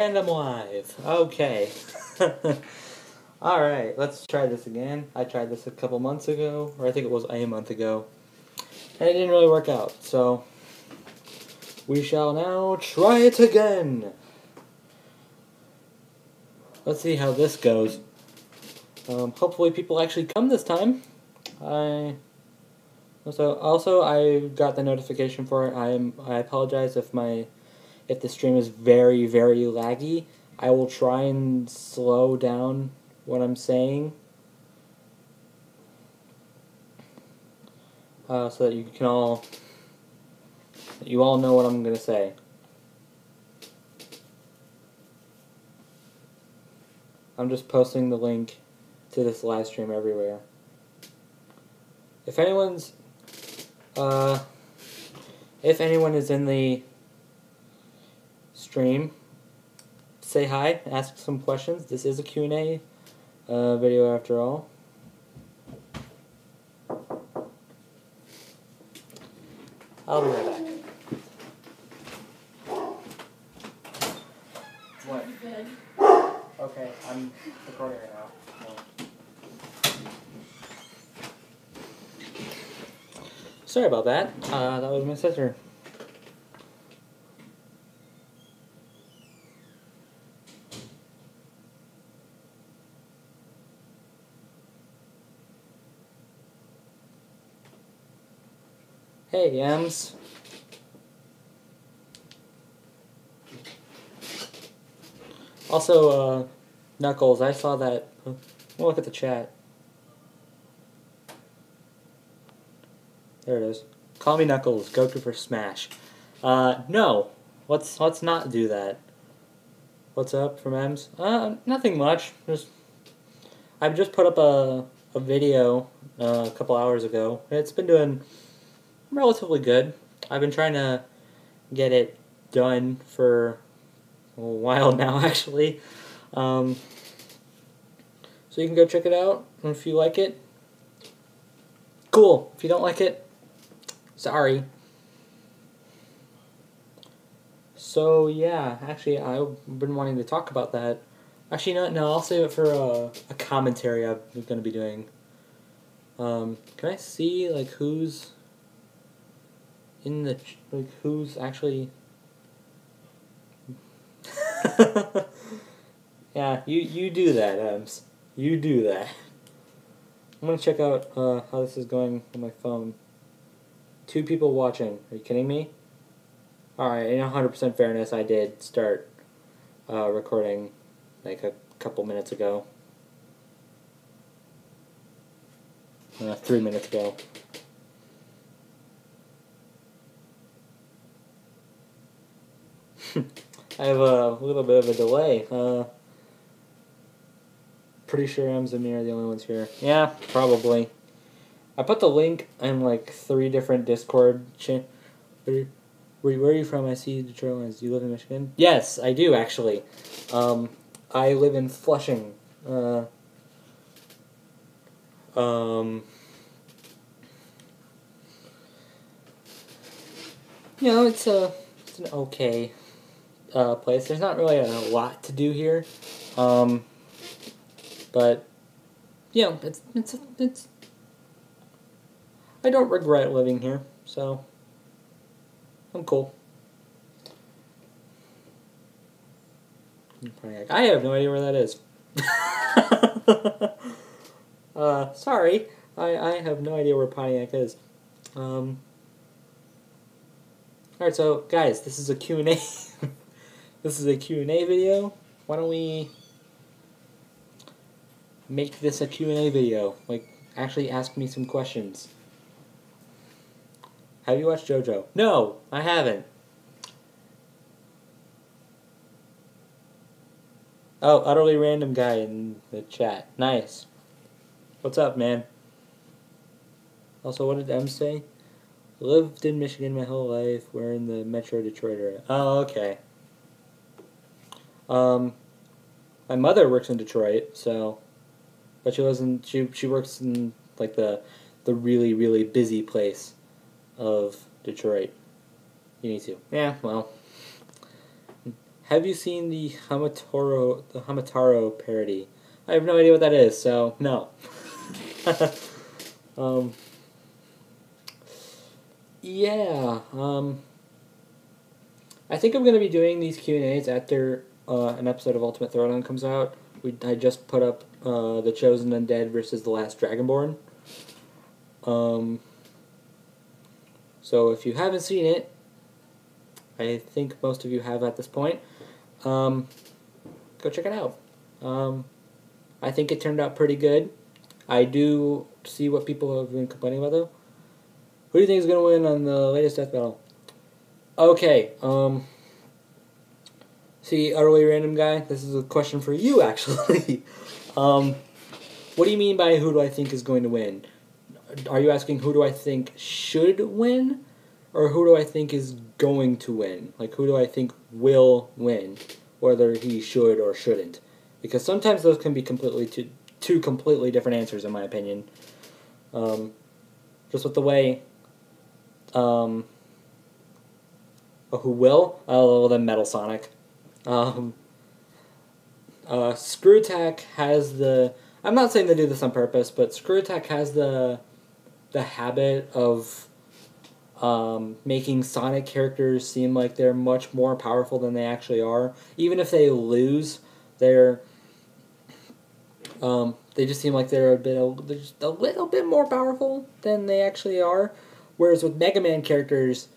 And I'm live. Okay. Alright, let's try this again. I tried this a couple months ago, or I think it was a month ago. And it didn't really work out, so we shall now try it again. Let's see how this goes. Hopefully people actually come this time. I got the notification for it. I apologize if the stream is very, very laggy. I will try and slow down what I'm saying so that you all know what I'm gonna say. I'm just posting the link to this live stream everywhere. If anyone is in the stream, say hi, ask some questions. This is a Q&A video after all. I'll be right back. What? Okay, I'm recording right now. Sorry about that. That was my sister. Hey, Ems. Also, Knuckles, I saw that. Look at the chat. There it is. Call me Knuckles. Goku for Smash. No. Let's not do that. What's up from Ems? Nothing much. I've just put up a video a couple hours ago. It's been doing relatively good. I've been trying to get it done for a while now, actually. So you can go check it out if you like it. Cool. If you don't like it, sorry. So yeah, actually I've been wanting to talk about that. Actually, no, I'll save it for a commentary I'm going to be doing. Can I see like who's in the who's actually? Yeah, you do that, Ems. You do that. I'm gonna check out how this is going on my phone. 2 people watching. Are you kidding me? Alright, in 100% fairness, I did start recording like a couple minutes ago. 3 minutes ago. I have a little bit of a delay. Pretty sure Ems and me are the only ones here. Yeah, probably. I put the link in like 3 different Discord Where are you from? I see Detroit lines. Do you live in Michigan? Yes, I do actually. I live in Flushing. You know, it's an okay place. There's not really a lot to do here, but you know, it's. I don't regret living here, so I'm cool. I have no idea where that is. Sorry, I have no idea where Pontiac is. Alright, so guys, this is a Q&A. This is a Q&A video. Why don't we make this a Q&A video? Like, actually ask me some questions. Have you watched JoJo? No, I haven't. Oh, utterly random guy in the chat. Nice. What's up, man? Also, what did M say? Lived in Michigan my whole life. We're in the Metro Detroit area. Oh, okay. My mother works in Detroit, so, but she wasn't. She works in like the really, really busy place of Detroit. You need to. Yeah. Well. have you seen the Hamataro parody? I have no idea what that is, so no. Yeah. I think I'm gonna be doing these Q&As after an episode of Ultimate Throwdown comes out. I just put up The Chosen Undead versus The Last Dragonborn. So if you haven't seen it, I think most of you have at this point, go check it out. I think it turned out pretty good. I do see what people have been complaining about, though. Who do you think is going to win on the latest death battle? Okay, see, utterly random guy, this is a question for you, actually. What do you mean by who do I think is going to win? Are you asking who do I think should win? Or who do I think is going to win? Like, who do I think will win? Whether he should or shouldn't. Because sometimes those can be two completely different answers, in my opinion. Just with the way... who will? Oh, well, then Metal Sonic. Screw Attack has the... I'm not saying they do this on purpose, but Screw Attack has the habit of making Sonic characters seem like they're much more powerful than they actually are. Even if they lose, they just seem like they're just a little bit more powerful than they actually are. Whereas with Mega Man characters,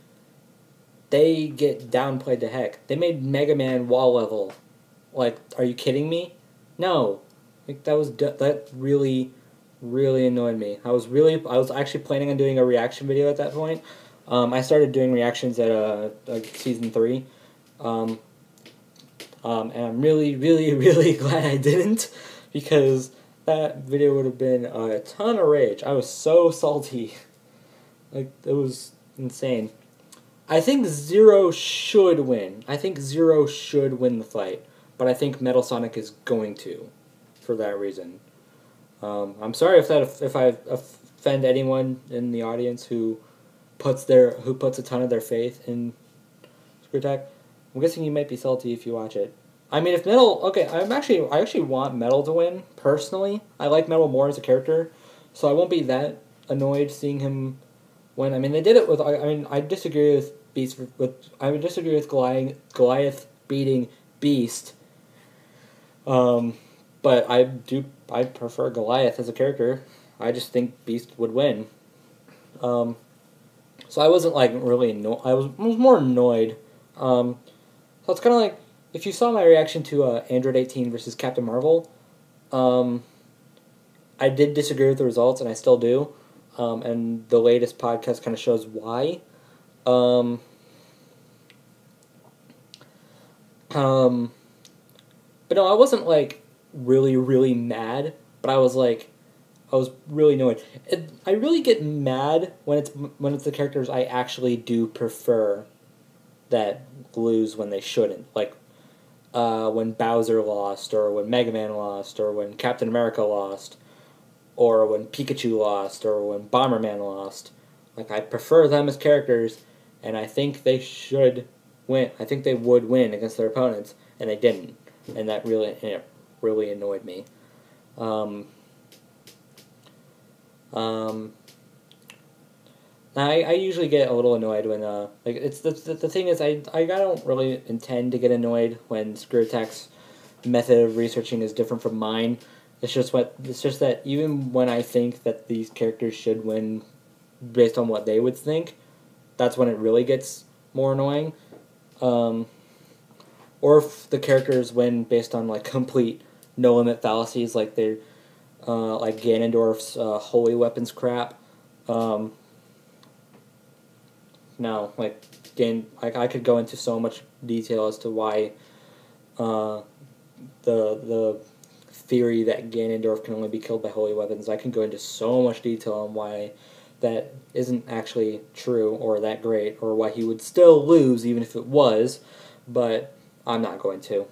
they get downplayed to heck. They made Mega Man wall level. Like, are you kidding me? No. Like, that really annoyed me. I was actually planning on doing a reaction video at that point. I started doing reactions at season 3. And I'm really glad I didn't, because that video would have been a ton of rage. I was so salty. Like, it was insane. I think Zero should win. I think Zero should win the fight. But I think Metal Sonic is going to, for that reason. I'm sorry if I offend anyone in the audience who puts a ton of their faith in Screw Attack. I'm guessing you might be salty if you watch it. I mean, if Metal... Okay, I actually want Metal to win, personally. I like Metal more as a character, so I won't be that annoyed seeing him win. I mean, they did it with... I disagree with I would disagree with Goliath beating Beast. But I prefer Goliath as a character. I just think Beast would win. So I wasn't like really annoyed. I was more annoyed. So it's kind of like if you saw my reaction to Android 18 versus Captain Marvel. I did disagree with the results, and I still do. And the latest podcast kind of shows why. But no, I wasn't like really mad, but I was really annoyed. I really get mad when it's the characters I actually do prefer that lose when they shouldn't. Like when Bowser lost, or when Mega Man lost, or when Captain America lost, or when Pikachu lost, or when Bomberman lost. Like, I prefer them as characters, and I think they should win. I think they would win against their opponents, and they didn't. And that really annoyed me. I usually get a little annoyed when like it's the thing is I don't really intend to get annoyed when Screw Attack's method of researching is different from mine. It's just that even when I think that these characters should win based on what they would think, that's when it really gets more annoying. Or if the characters win based on like complete no limit fallacies, like they're like Ganondorf's holy weapons crap. No, like I could go into so much detail as to why the theory that Ganondorf can only be killed by holy weapons. I can go into so much detail on why that isn't actually true or that great, or why he would still lose even if it was, but I'm not going to.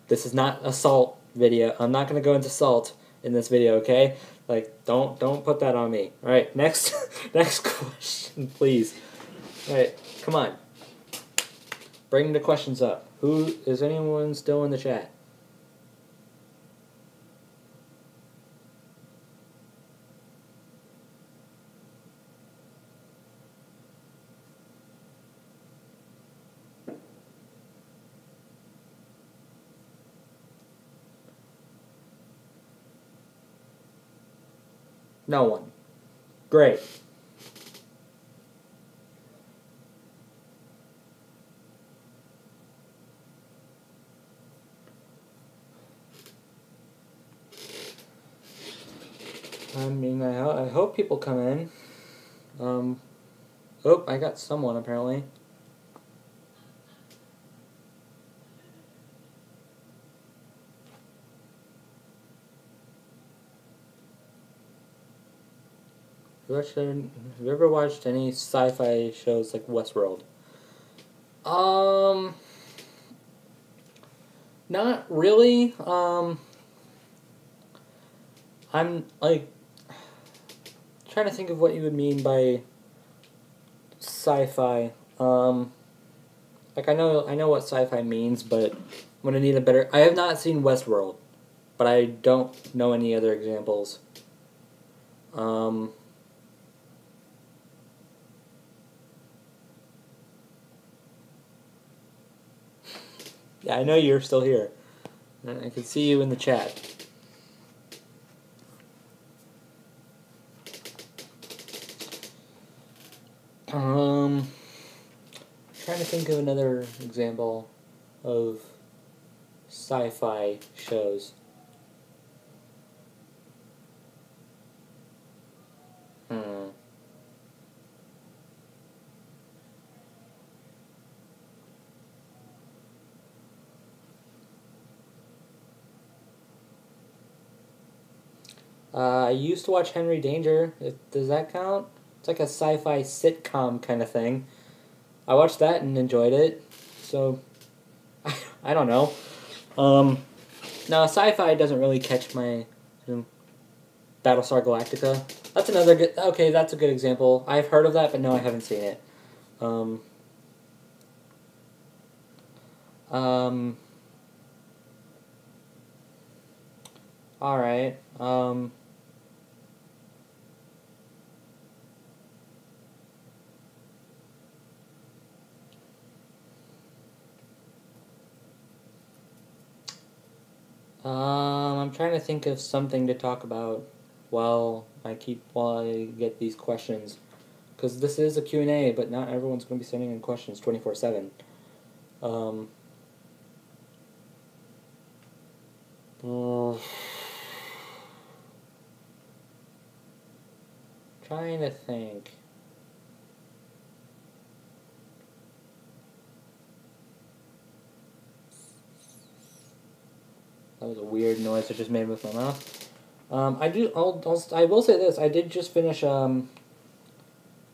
This is not a Salt video. I'm not going to go into Salt in this video, okay? Like, don't put that on me. Alright, next question, please. Alright, come on. Bring the questions up. Who is anyone still in the chat? No one. Great. I mean, I hope people come in. Oh, I got someone apparently. Have you ever watched any sci-fi shows like Westworld? Not really. I'm like trying to think of what you would mean by sci-fi. Like I know what sci-fi means, but I'm gonna need a better. I have not seen Westworld, but I don't know any other examples. Yeah, I know you're still here. I can see you in the chat. Trying to think of another example of sci-fi shows. I used to watch Henry Danger. Does that count? It's like a sci-fi sitcom kind of thing. I watched that and enjoyed it. So, I don't know. No, sci-fi doesn't really catch my Battlestar Galactica. That's another good. Okay, that's a good example. I've heard of that, but no, I haven't seen it. All right. I'm trying to think of something to talk about while I get these questions, because this is a Q&A, but not everyone's going to be sending in questions 24/7. Trying to think. That was a weird noise I just made with my mouth. I will say this. I did just finish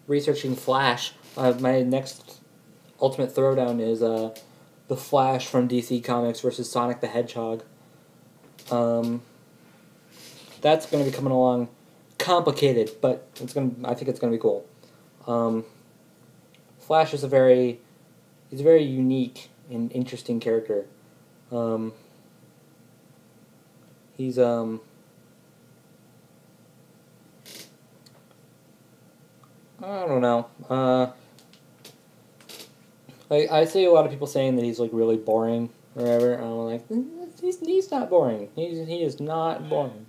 researching Flash. My next Ultimate Throwdown is the Flash from DC Comics versus Sonic the Hedgehog. That's going to be coming along complicated, but I think it's going to be cool. Flash is he's a very unique and interesting character. He's I don't know. I see a lot of people saying that he's like really boring or whatever. And I'm like, he's not boring. He is not boring.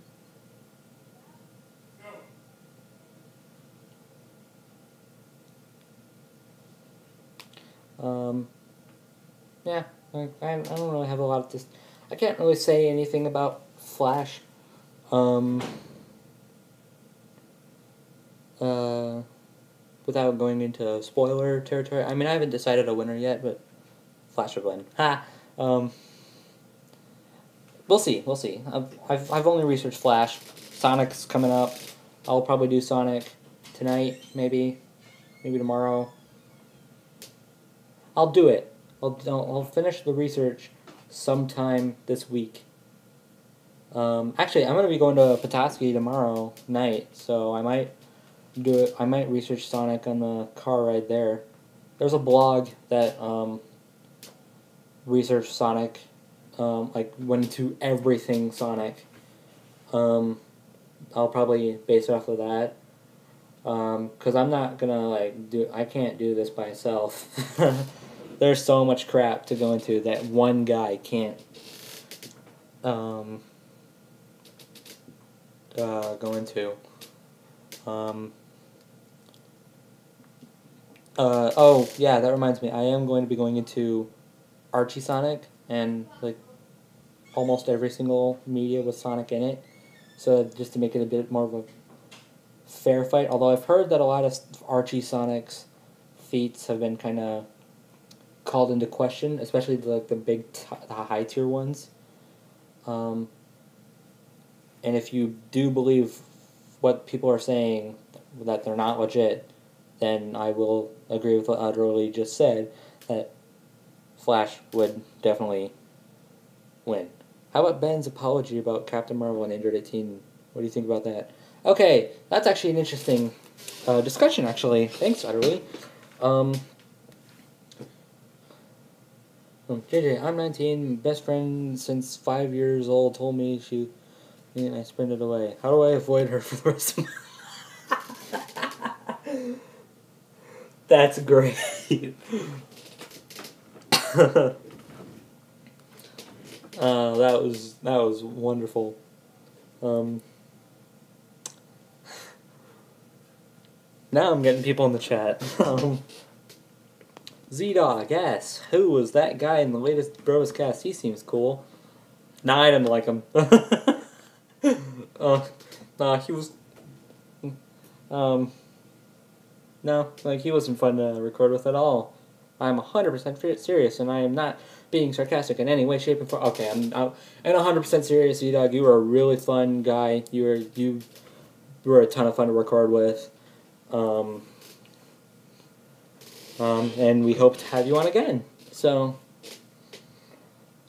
Yeah, I don't really have a lot of this. I can't really say anything about Flash. Without going into spoiler territory. I mean, I haven't decided a winner yet, but Flash would win. Ha! We'll see. We'll see. I've only researched Flash. Sonic's coming up. I'll probably do Sonic tonight, maybe tomorrow. I'll do it. I'll finish the research sometime this week. Actually, I'm gonna be going to Petoskey tomorrow night, so I might do it. I might research Sonic on the car ride there. There's a blog that research Sonic, like went into everything Sonic. I'll probably base it off of that. Cause I'm not gonna I can't do this by myself. There's so much crap to go into that one guy can't, go into. Oh yeah, that reminds me. I am going to be going into Archie Sonic and like almost every single media with Sonic in it. So just to make it a bit more of a fair fight. Although I've heard that a lot of Archie Sonic's feats have been kind of called into question, especially the big the high tier ones. And if you do believe what people are saying that they're not legit, then I will agree with what Utterly just said, that Flash would definitely win. How about Ben's apology about Captain Marvel and Android 18? What do you think about that? Okay, that's actually an interesting discussion, actually. Thanks, Utterly. JJ, I'm 19, best friend since 5 years old, told me and I sprinted away. How do I avoid her for the rest of my... That's great. That was wonderful. Now I'm getting people in the chat. Z-Dog, yes. Who was that guy in the latest Bros cast? He seems cool. Nah, I didn't like him. He was... No, he wasn't fun to record with at all. I'm 100% serious, and I am not being sarcastic in any way, shape, or form. Okay, I'm 100% serious, Z-Dog. You were a really fun guy. You were a ton of fun to record with. And we hope to have you on again. So,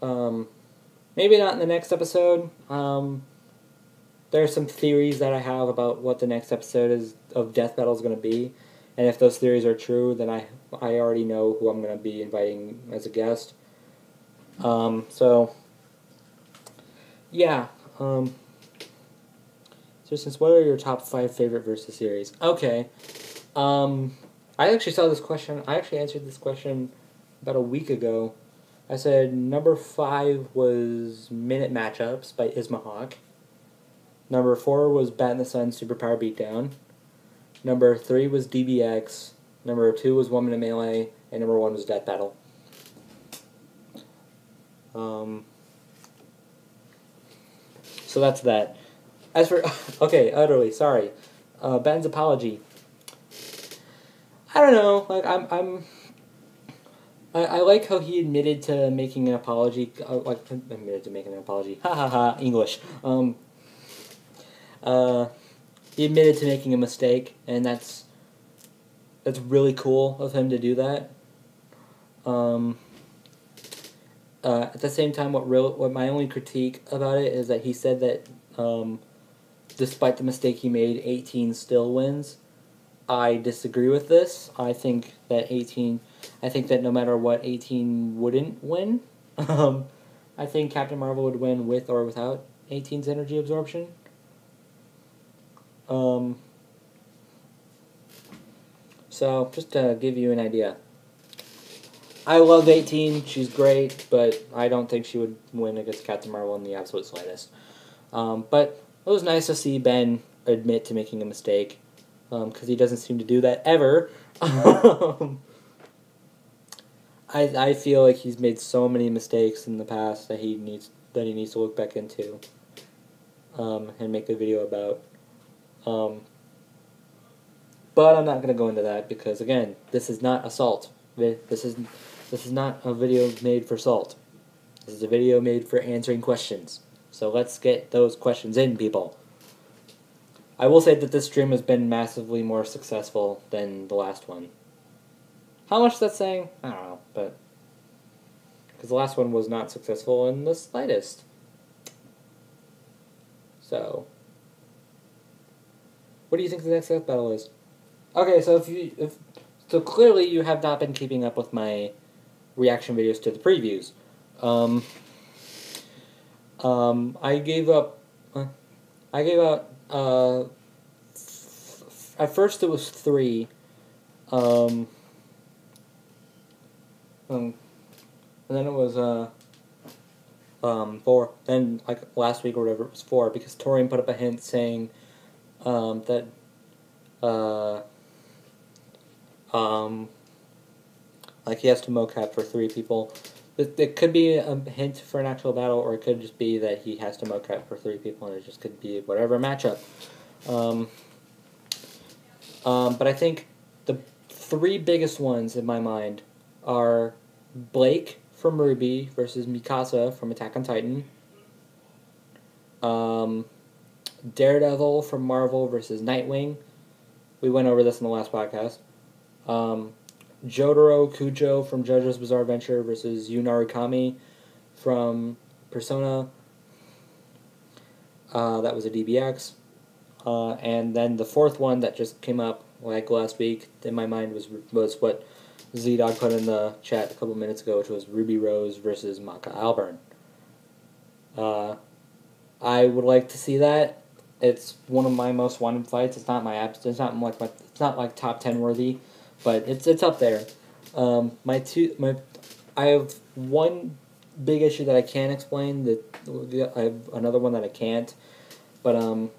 maybe not in the next episode. There are some theories that I have about what the next episode of Death Battle is going to be. And if those theories are true, then I already know who I'm going to be inviting as a guest. So, yeah. So since what are your top 5 favorite Versus series? Okay. I actually saw this question. I actually answered this question about a week ago. I said number 5 was Minute Matchups by Ismahawk. Number 4 was Bat in the Sun Superpower Beatdown. Number 3 was DBX. Number 2 was 1 Minute Melee. And number 1 was Death Battle. So that's that. As for... Okay, Utterly, sorry. Ben's apology. I don't know. I like how he admitted to making an apology. Admitted to making an apology. Ha ha ha. English. He admitted to making a mistake, and that's really cool of him to do that. At the same time, what my only critique about it is that he said that despite the mistake he made, 18 still wins. I disagree with this. I think that no matter what, 18 wouldn't win. I think Captain Marvel would win with or without 18's energy absorption. So, just to give you an idea. I love 18, she's great, but I don't think she would win against Captain Marvel in the absolute slightest. But it was nice to see Ben admit to making a mistake. Because he doesn't seem to do that ever. I feel like he's made so many mistakes in the past that he needs to look back into, and make a video about. But I'm not going to go into that because again, this is not assault. This is not a video made for salt. This is a video made for answering questions. So let's get those questions in, people. I will say that this stream has been massively more successful than the last one. How much that's saying? I don't know, but... Because the last one was not successful in the slightest. So... What do you think the next death battle is? Okay, so so clearly you have not been keeping up with my reaction videos to the previews. Um, I gave up. I gave out. At first it was 3. Um, and then it was 4. Then like last week or whatever it was 4 because Torian put up a hint saying that uh, like he has to mocap for 3 people. It could be a hint for an actual battle, or it could just be that he has to mocap for 3 people, and it just could be whatever matchup. But I think the 3 biggest ones in my mind are Blake from RWBY versus Mikasa from Attack on Titan. Daredevil from Marvel versus Nightwing. We went over this in the last podcast. Jotaro Kujo from JoJo's Bizarre Adventure versus Yu Narukami from Persona. That was a DBX. And then the 4th one that just came up like last week in my mind was what Z-Dog put in the chat a couple minutes ago, which was Ruby Rose versus Maka Alburn. I would like to see that. It's one of my most wanted fights. It's not it's not like top 10 worthy, but it's up there. I have one big issue that I can't explain. I have another one that I can't. But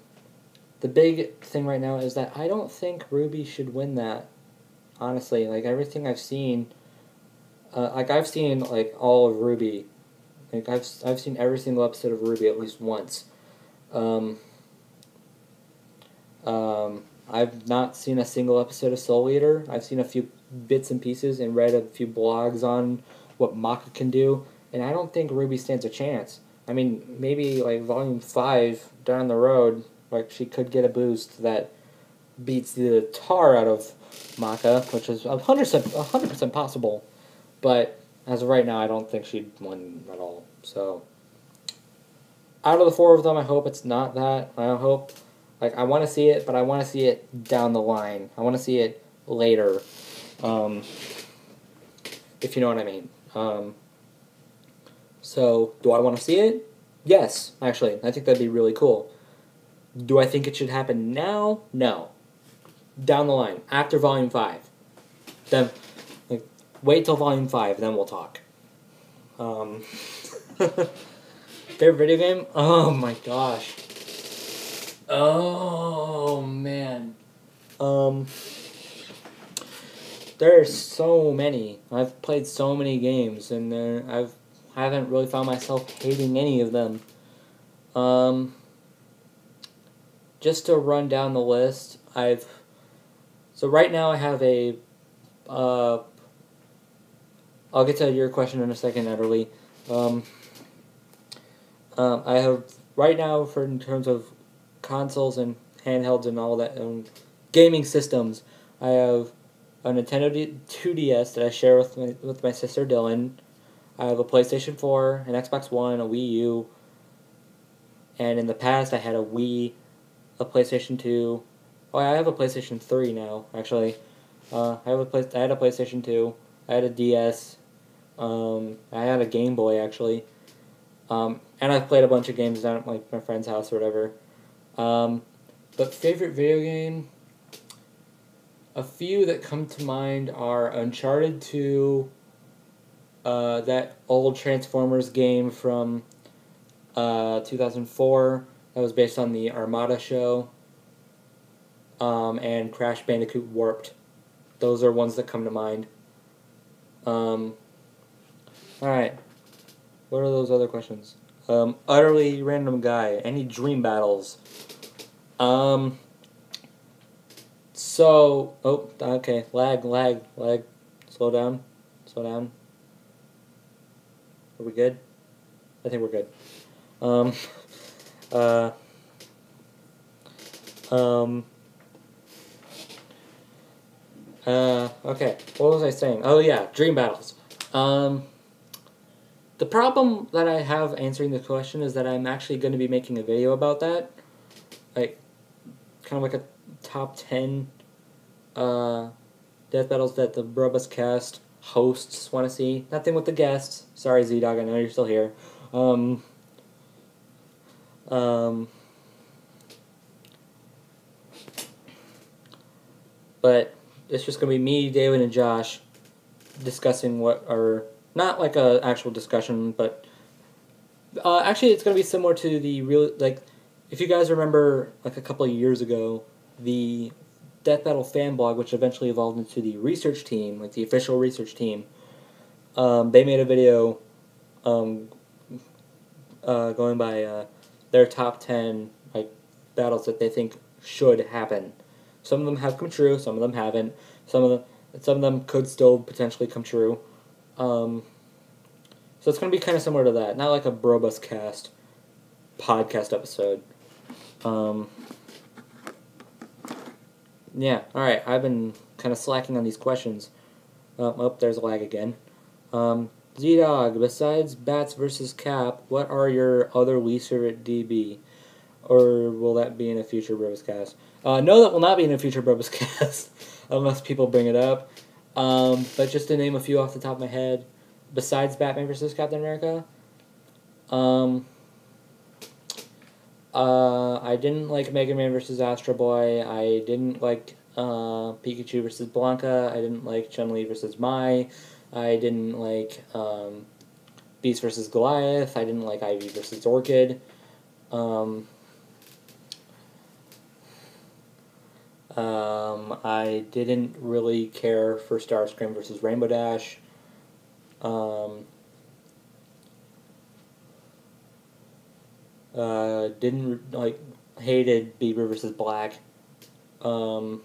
the big thing right now is that I don't think Ruby should win that. Honestly, like everything I've seen, I've seen like all of RWBY. Like I've seen every single episode of RWBY at least once. I've not seen a single episode of Soul Eater. I've seen a few bits and pieces and read a few blogs on what Maka can do, and I don't think RWBY stands a chance. I mean, maybe like Volume 5 down the road, like she could get a boost that beats the tar out of Maka, which is 100% possible. But as of right now, I don't think she'd win at all. So, out of the 4 of them, I hope it's not that. I hope, like, I want to see it, but I want to see it down the line. I want to see it later, if you know what I mean. So, do I want to see it? Yes, actually. I think that'd be really cool. Do I think it should happen now? No. Down the line, after Volume 5. Then, like, wait till Volume 5, then we'll talk. Favorite video game? Oh my gosh. Oh man. There's so many. I've played so many games, and I haven't really found myself hating any of them. Just to run down the list, so right now I have a, I'll get to your question in a second, Ederly. I have, right now, in terms of consoles and handhelds and all that, gaming systems, I have a Nintendo 2DS that I share with my sister Dylan. I have a PlayStation 4, an Xbox One, a Wii U, and in the past I had a Wii, a PlayStation 2. Oh, I have a PlayStation 3 now, actually. I had a PlayStation 2. I had a DS. I had a Game Boy, actually. And I've played a bunch of games down at my friend's house or whatever. But favorite video game? A few that come to mind are Uncharted 2, that old Transformers game from 2004 that was based on the Armada show, and Crash Bandicoot Warped. Those are ones that come to mind. Alright. What are those other questions? Utterly random guy. Any dream battles? So, okay. Lag. Slow down. Are we good? I think we're good. Okay. What was I saying? Oh yeah, dream battles. The problem that I have answering the question is that I'm actually going to be making a video about that. Like, kind of like a top 10 death battles that the Brubus cast hosts want to see. Nothing with the guests. Sorry, Z-Dog, I know you're still here. But it's just going to be me, David, and Josh discussing what are, not like a actual discussion, but actually it's going to be similar to the real, like, if you guys remember, like a couple of years ago, the Death Battle fan blog, which eventually evolved into the research team, like the official research team, they made a video going by their top 10 like battles that they think should happen. Some of them have come true, some of them haven't. Some of them could still potentially come true. So it's going to be kind of similar to that, not like a Brobus cast podcast episode. Yeah, alright, I've been kind of slacking on these questions. Oh, there's a lag again. Z-Dog, besides Bats versus Cap, what are your other least favorite DB? Or will that be in a future Brobus cast? No, that will not be in a future Brobus cast, unless people bring it up. But just to name a few off the top of my head, besides Batman versus Captain America, I didn't like Mega Man versus Astro Boy. I didn't like Pikachu versus Blanca. I didn't like Chun-Li versus Mai. I didn't like Beast versus Goliath. I didn't like Ivy versus Orchid. I didn't really care for Starscream versus Rainbow Dash. Didn't like, hated Bieber versus Black. Didn't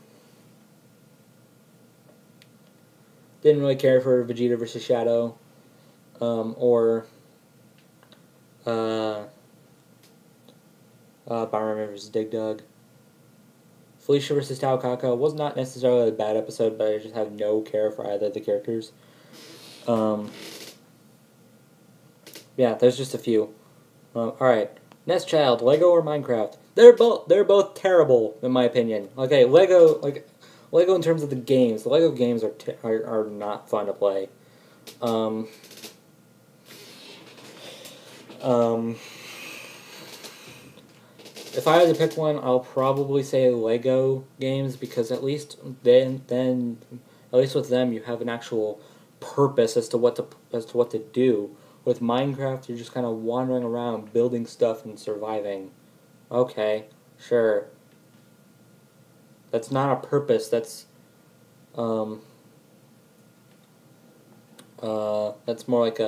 really care for Vegeta versus Shadow. Or Bomberman versus Dig Dug. Felicia versus Tao Kaka was not necessarily a bad episode, but I just have no care for either of the characters. Yeah, there's just a few. Alright. Nest Child, Lego or Minecraft? They're both terrible, in my opinion. Okay, Lego in terms of the games. The Lego games are not fun to play. If I had to pick one, I'll probably say Lego games, because at least then at least with them you have an actual purpose as to what to do. With Minecraft, you're just kind of wandering around building stuff and surviving. Okay, sure. That's not a purpose. That's more like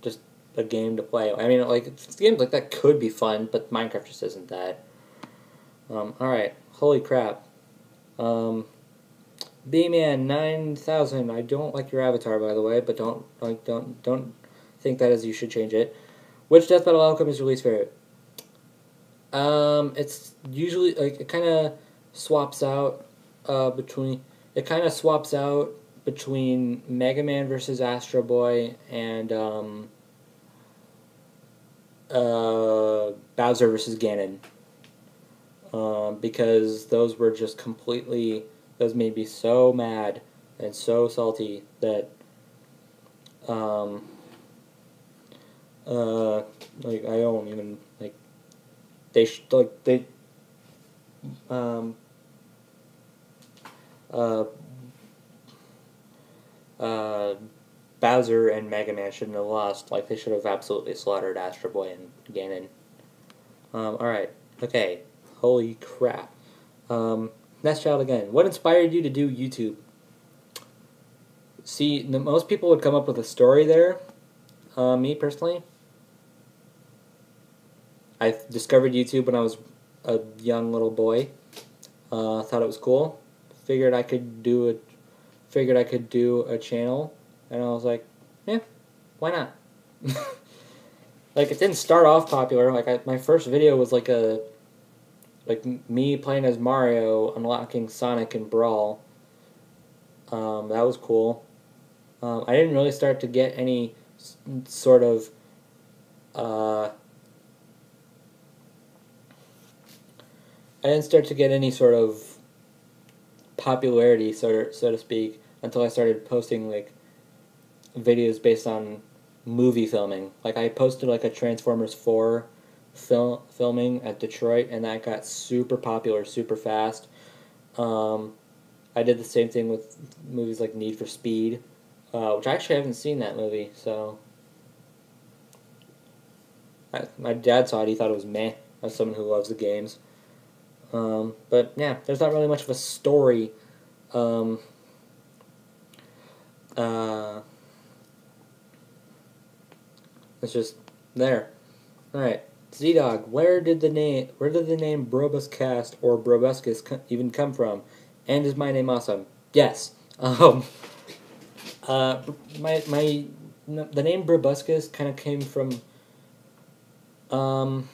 just a game to play. I mean, like, games like that could be fun, but Minecraft just isn't that. Alright, holy crap. B-Man 9000, I don't like your avatar, by the way, but don't think that as you should change it. Which Death Battle outcome is your least favorite? It's usually, like, it kind of swaps out between Mega Man versus Astro Boy and Bowser versus Ganon. Because those were just completely, those made me so mad and so salty that like, I don't even, like, Bowser and Mega Man shouldn't have lost. Like, they should have absolutely slaughtered Astro Boy and Ganon. Alright, okay, holy crap. Nest Child again. What inspired you to do YouTube? See, most people would come up with a story there. Me, personally, I discovered YouTube when I was a young little boy. Thought it was cool. Figured I could do a channel, and I was like, yeah, why not? Like, it didn't start off popular. Like, my first video was like me playing as Mario, unlocking Sonic and Brawl. That was cool. I didn't really start to get any sort of popularity, so to speak, until I started posting like videos based on movie filming. Like I posted like a Transformers 4 filming at Detroit, and that got super popular super fast. Um, I did the same thing with movies like Need for Speed, which I actually haven't seen that movie. So my dad saw it. He thought it was meh. As someone who loves the games, but yeah, there's not really much of a story. Um, uh, it's just there. All right, Z-Dog. Where did the name Brobuscast or Brobuscus even come from? And is my name awesome? Yes. Um, uh, my the name Brobuscus kind of came from. Um,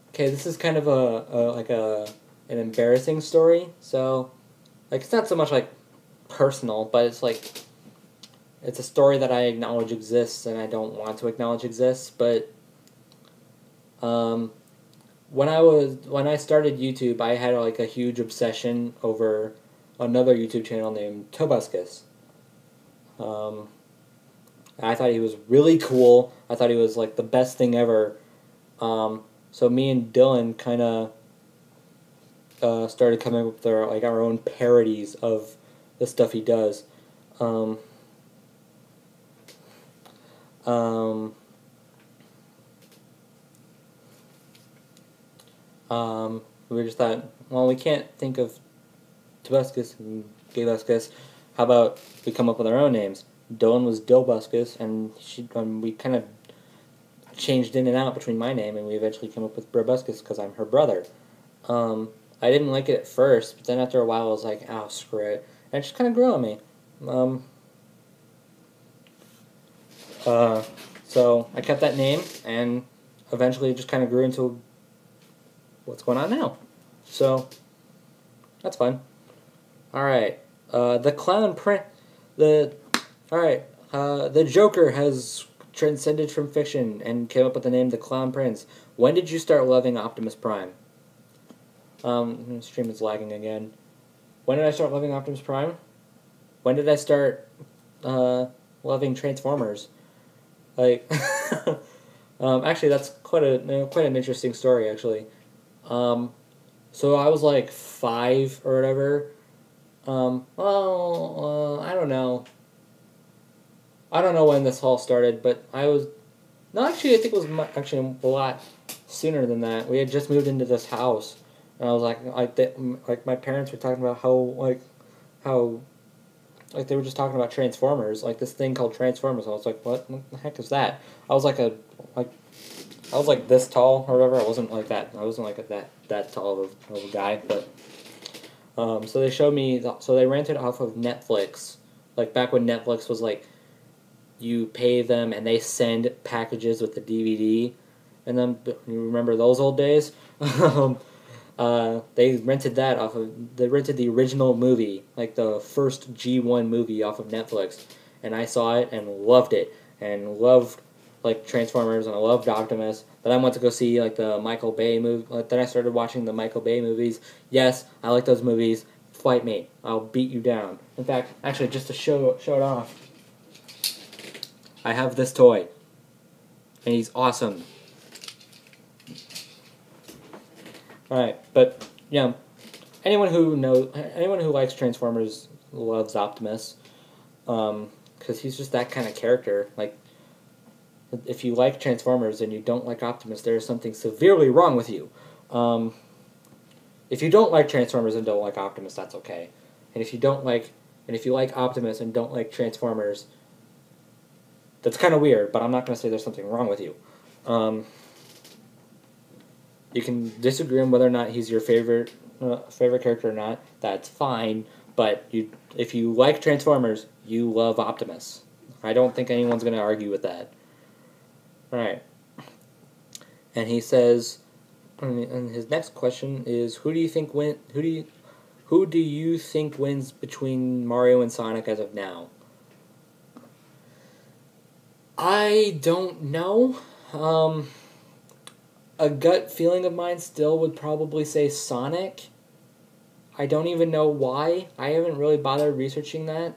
okay, this is kind of an embarrassing story. So, like, it's not so much like personal, but it's like it's a story that I acknowledge exists and I don't want to acknowledge exists. But um, when I started YouTube, I had like a huge obsession over another YouTube channel named Tobuscus. Um, I thought he was really cool. I thought he was like the best thing ever. So me and Dylan kind of started coming up with our own parodies of the stuff he does. Um, um, we just thought, well, we can't think of Tobuscus and Gaybuscus. How about we come up with our own names? Dylan was Dilbuscus, and we kind of changed in and out between my name, and we eventually came up with Brobuscus because I'm her brother. Um, I didn't like it at first, but then after a while I was like, oh, screw it. And it just kind of grew on me. Um, so I kept that name, and eventually it just kind of grew into what's going on now. So, that's fun. Alright, the clown print... The... Alright, the Joker has transcended from fiction and came up with the name The Clown Prince. When did you start loving Optimus Prime? The stream is lagging again. When did I start loving Optimus Prime? When did I start loving Transformers? Like, actually, that's quite an interesting story. Actually, so I was like 5 or whatever. I don't know. I don't know when this all started, but I was no. Actually, I think it was actually a lot sooner than that. We had just moved into this house, and I was like my parents were talking about how like they were just talking about Transformers, like this thing called Transformers. I was like, what the heck is that? I was like I was like this tall or whatever. I wasn't like that. I wasn't like that tall of a guy, but so they showed me. So they rented off of Netflix, like back when Netflix was like, you pay them and they send packages with the DVD, and then you remember those old days. They rented that off of. They rented the original movie, like the first G1 movie, off of Netflix, and I saw it and loved it, and loved like Transformers, and I loved Optimus. Then I went to go see like the Michael Bay movie. Then I started watching the Michael Bay movies. Yes, I like those movies. Fight me, I'll beat you down. In fact, actually, just to show it off, I have this toy, and he's awesome. All right, but yeah, anyone who likes Transformers loves Optimus, because he's just that kind of character. Like, if you like Transformers and you don't like Optimus, there is something severely wrong with you. If you don't like Transformers and don't like Optimus, that's okay. And if you like Optimus and don't like Transformers, that's kind of weird. But I'm not going to say there's something wrong with you. You can disagree on whether or not he's your favorite character or not. That's fine. But if you like Transformers, you love Optimus. I don't think anyone's going to argue with that. All right. And he says, and his next question is, who do you think wins between Mario and Sonic as of now? I don't know. A gut feeling of mine still would probably say Sonic. I don't even know why. I haven't really bothered researching that.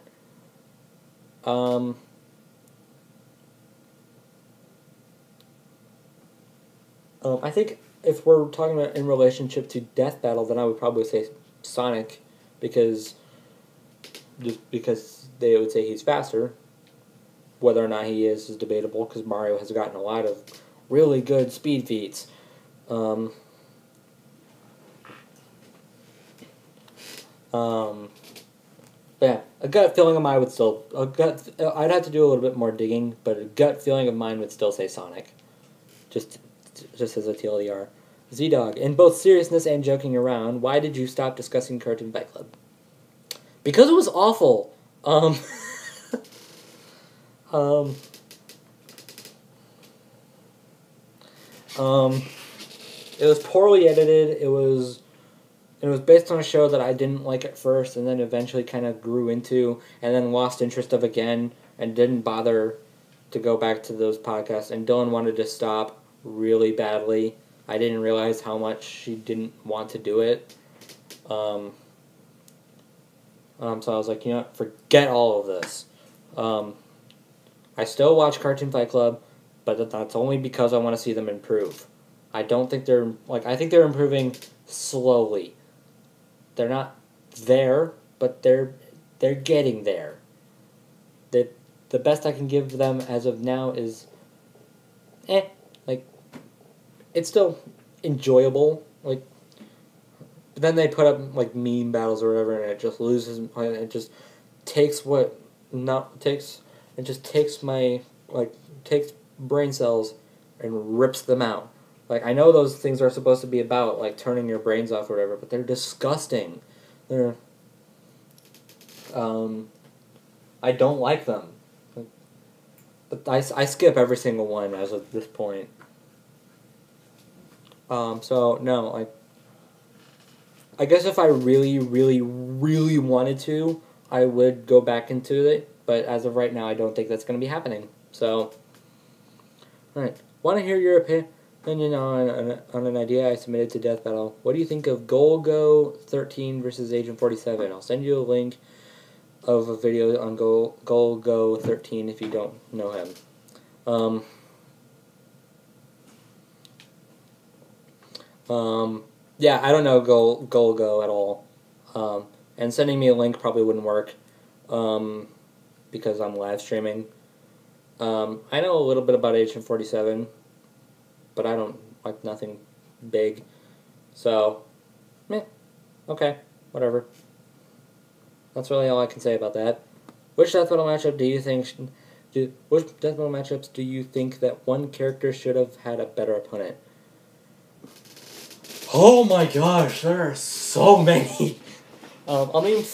I think if we're talking about in relationship to Death Battle, then I would probably say Sonic, because they would say he's faster. Whether or not he is debatable, because Mario has gotten a lot of really good speed feats. Yeah, a gut feeling of mine would still I'd have to do a little bit more digging, but a gut feeling of mine would still say Sonic, just as a TLDR. Z-Dog, in both seriousness and joking around, why did you stop discussing Cartoon Fight Club? Because it was awful. Um, it was poorly edited. It was based on a show that I didn't like at first, and then eventually kind of grew into, and then lost interest of again, and didn't bother to go back to those podcasts. And Dylan wanted to stop really badly. I didn't realize how much she didn't want to do it. So I was like, forget all of this. I still watch Cartoon Fight Club, but that's only because I want to see them improve. I don't think I think they're improving slowly. They're not there, but they're getting there. The best I can give them as of now is it's still enjoyable. But then they put up meme battles or whatever, and it just loses. It just takes takes brain cells and rips them out. I know those things are supposed to be about turning your brains off or whatever, but they're disgusting. I don't like them. But I skip every single one as of this point. So no, I guess if I really, really, really wanted to, I would go back into it. But as of right now, I don't think that's going to be happening. So, alright. Want to hear your opinion on an idea I submitted to Death Battle. What do you think of Golgo 13 versus Agent 47? I'll send you a link of a video on Golgo 13 if you don't know him. Yeah, I don't know Golgo at all. And sending me a link probably wouldn't work, because I'm live streaming. I know a little bit about Agent 47, but I don't like nothing big. So, okay, whatever. That's really all I can say about that. Which Death Battle matchup do you think? Which Death Battle matchups do you think that one character should have had a better opponent? Oh my gosh, there are so many. I'll name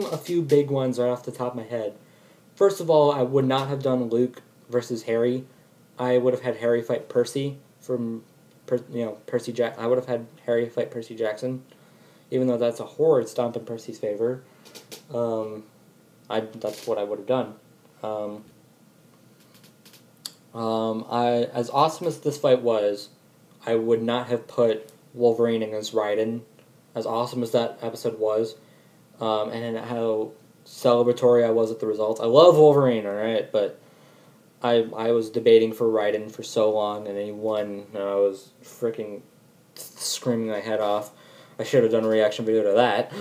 a few big ones right off the top of my head. First of all, I would not have done Luke versus Harry. I would have had Harry fight Percy Percy Jackson. I would have had Harry fight Percy Jackson, even though that's a horrid stomp in Percy's favor. That's what I would have done. As awesome as this fight was, I would not have put Wolverine against Raiden. As awesome as that episode was, and how celebratory I was at the results. I love Wolverine, alright, but I was debating for Raiden for so long, and then he won, and I was freaking screaming my head off. I should have done a reaction video to that.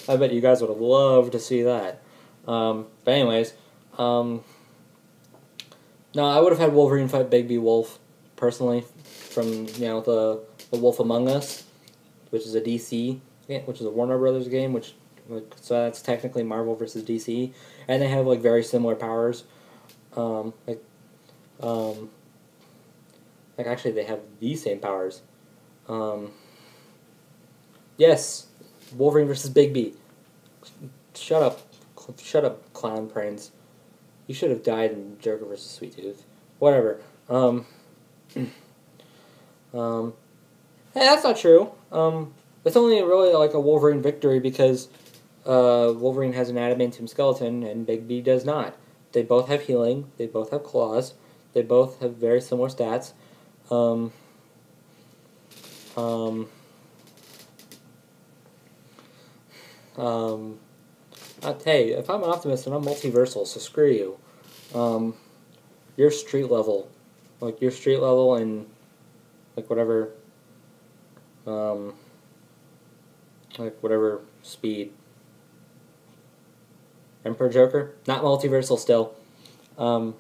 I bet you guys would have loved to see that. But anyways, no, I would have had Wolverine fight Big B Wolf, personally, from, the Wolf Among Us, which is a DC, which is a Warner Brothers game, so that's technically Marvel versus DC, and they have, very similar powers. Actually, they have the same powers. Yes, Wolverine versus Big B. Shut up, clown brains. You should have died in Joker versus Sweet Tooth. Whatever. Hey, that's not true. It's only really a Wolverine victory because Wolverine has an adamantium skeleton and Big B does not. They both have healing. They both have claws. They both have very similar stats. Hey, if I'm an optimist and I'm multiversal, so screw you. You're street level. Like, you're street level and, like, whatever, um, like, whatever speed. Emperor Joker? Not multiversal still. Um,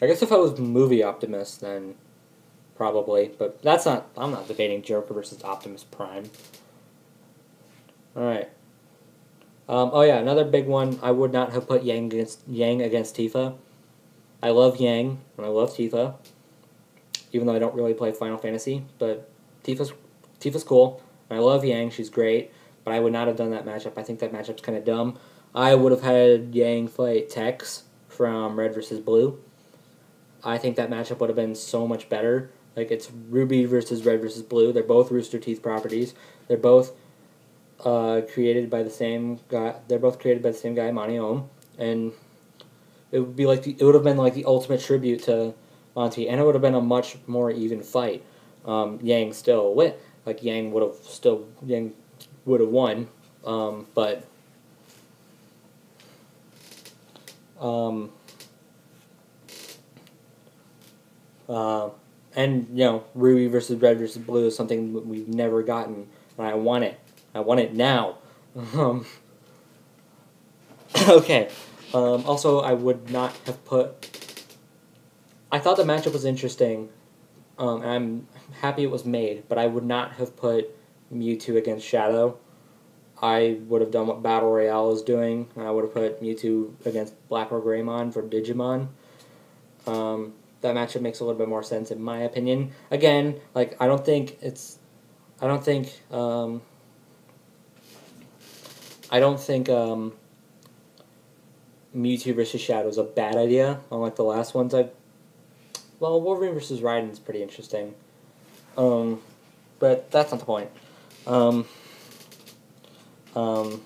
I guess if I was movie optimist, then probably. But that's not, I'm not debating Joker versus Optimus Prime. Alright. Oh yeah, another big one. I would not have put Yang against Tifa. I love Yang and I love Tifa, even though I don't really play Final Fantasy. But Tifa's cool. And I love Yang. She's great. But I would not have done that matchup. I think that matchup's kind of dumb. I would have had Yang fight Tex from Red versus Blue. I think that matchup would have been so much better. Like, it's Ruby versus Red versus Blue. They're both Rooster Teeth properties. They're both created by the same guy. They're both created by the same guy, Monty Oum, and it would be like it would have been like the ultimate tribute to Monty, and it would have been a much more even fight. Yang still win. Like, Yang would have won, but um, uh, and Ruby versus Red versus Blue is something we've never gotten, and I want it. I want it now. Okay. Also, I would not have put. I thought the matchup was interesting, and I'm happy it was made, but I would not have put Mewtwo against Shadow. I would have done what Battle Royale is doing. I would have put Mewtwo against Black or Greymon for Digimon. That matchup makes a little bit more sense in my opinion. Again, like I don't think Mewtwo versus Shadow is a bad idea. Unlike the last ones Wolverine versus Raiden is pretty interesting. But that's not the point. Um, um,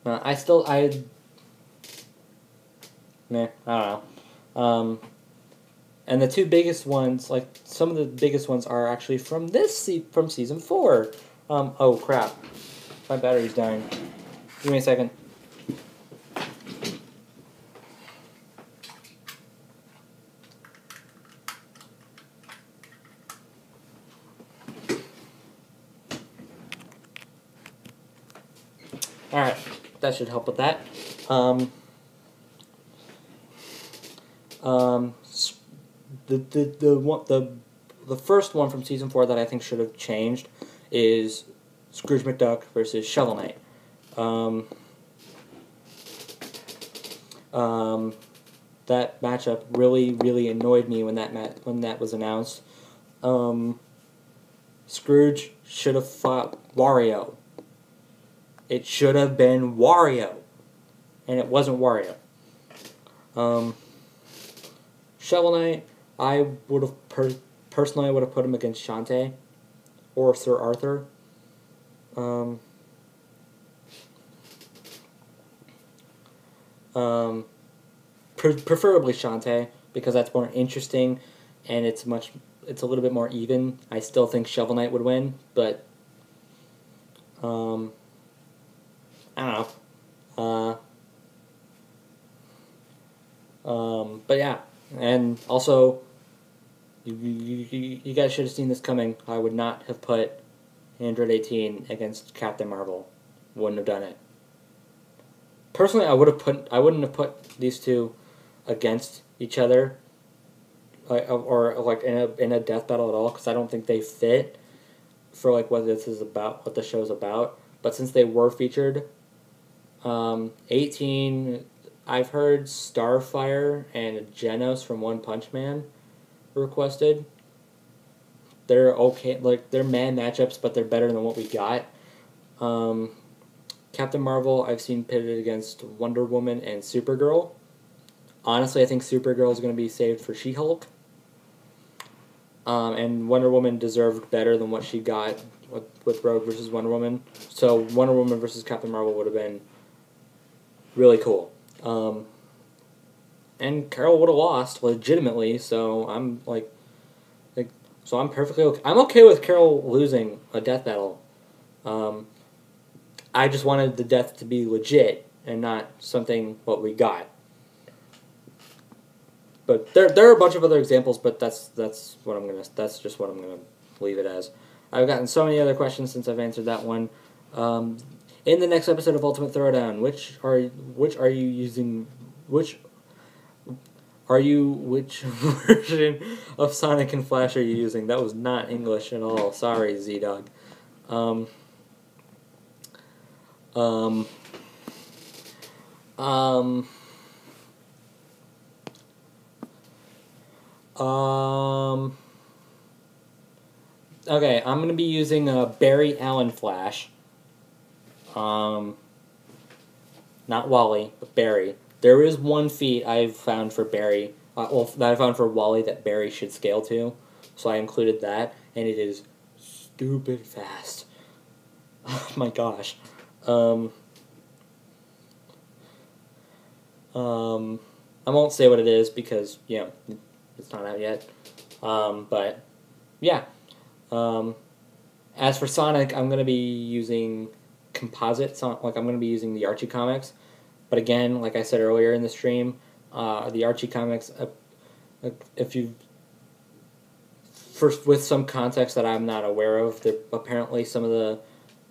I still, I, meh, I don't know. And the two biggest ones, like, some of the biggest ones are actually from from Season 4. Oh crap. My battery's dying. Give me a second. Alright, that should help with that. The first one from Season 4 that I think should have changed is Scrooge McDuck versus Shovel Knight. That matchup really, really annoyed me when that was announced. Scrooge should have fought Wario. It should have been Wario, and it wasn't Wario. Shovel Knight, I would have personally I would have put him against Shantae or Sir Arthur. Preferably Shantae, because that's more interesting and it's a little bit more even. I still think Shovel Knight would win, but I don't know. But yeah, and also you guys should have seen this coming. I would not have put Android 18 against Captain Marvel. Wouldn't have done it. Personally, I wouldn't have put these two against each other, or like in a death battle at all, because I don't think they fit for like what this is about, what the show's about. But since they were featured, 18, I've heard Starfire and Genos from One Punch Man requested. They're okay, like they're man matchups, but they're better than what we got. Captain Marvel, I've seen pitted against Wonder Woman and Supergirl. Honestly, I think Supergirl is going to be saved for She-Hulk. And Wonder Woman deserved better than what she got with Rogue versus Wonder Woman. So Wonder Woman versus Captain Marvel would have been really cool. And Carol would have lost legitimately. So I'm like So I'm perfectly okay. I'm okay with Carol losing a death battle. I just wanted the death to be legit and not something what we got. But there are a bunch of other examples, but that's just what I'm gonna leave it as. I've gotten so many other questions since I've answered that one. In the next episode of Ultimate Throwdown, which version of Sonic and Flash are you using? That was not English at all. Sorry, Z-Dog. Um, um, um, okay, I'm gonna be using Barry Allen Flash. Not Wally, but Barry. There is one feat I've found for Barry, that I found for Wally that Barry should scale to, so I included that, and it is stupid fast. Oh my gosh. I won't say what it is because, it's not out yet. But, yeah. As for Sonic, I'm going to be using composite, I'm going to be using the Archie comics. But again, like I said earlier in the stream, the Archie comics, if you first with some context that I'm not aware of, apparently some of the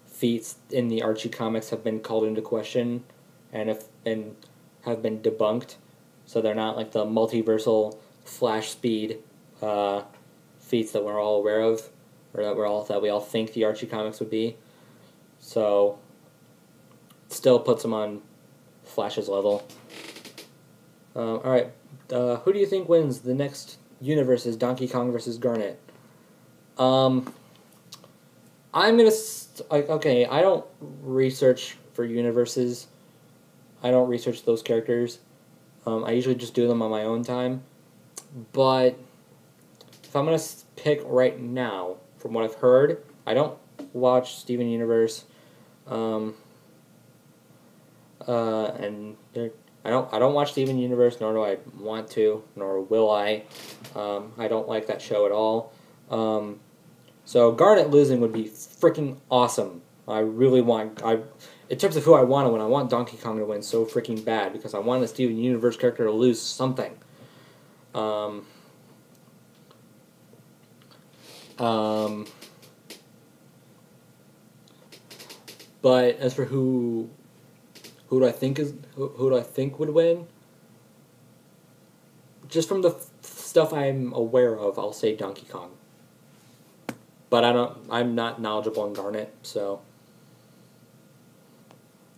feats in the Archie comics have been called into question and have been debunked. So they're not like the multiversal flash speed feats that we're all aware of, or that we all think the Archie comics would be. So still puts them on Flash's level. All right, who do you think wins the next universe? Is Donkey Kong versus Garnet? I'm gonna okay. I don't research for universes. I don't research those characters. I usually just do them on my own time. But if I'm gonna pick right now, from what I've heard, I don't watch Steven Universe. And I don't watch Steven Universe, nor do I want to, nor will I. I don't like that show at all. So Garnet losing would be freaking awesome. I really want, in terms of who I want to win, I want Donkey Kong to win so freaking bad because I want a Steven Universe character to lose something. But as for who do I think would win? Just from the stuff I'm aware of, I'll say Donkey Kong. But I'm not knowledgeable in Garnet, so.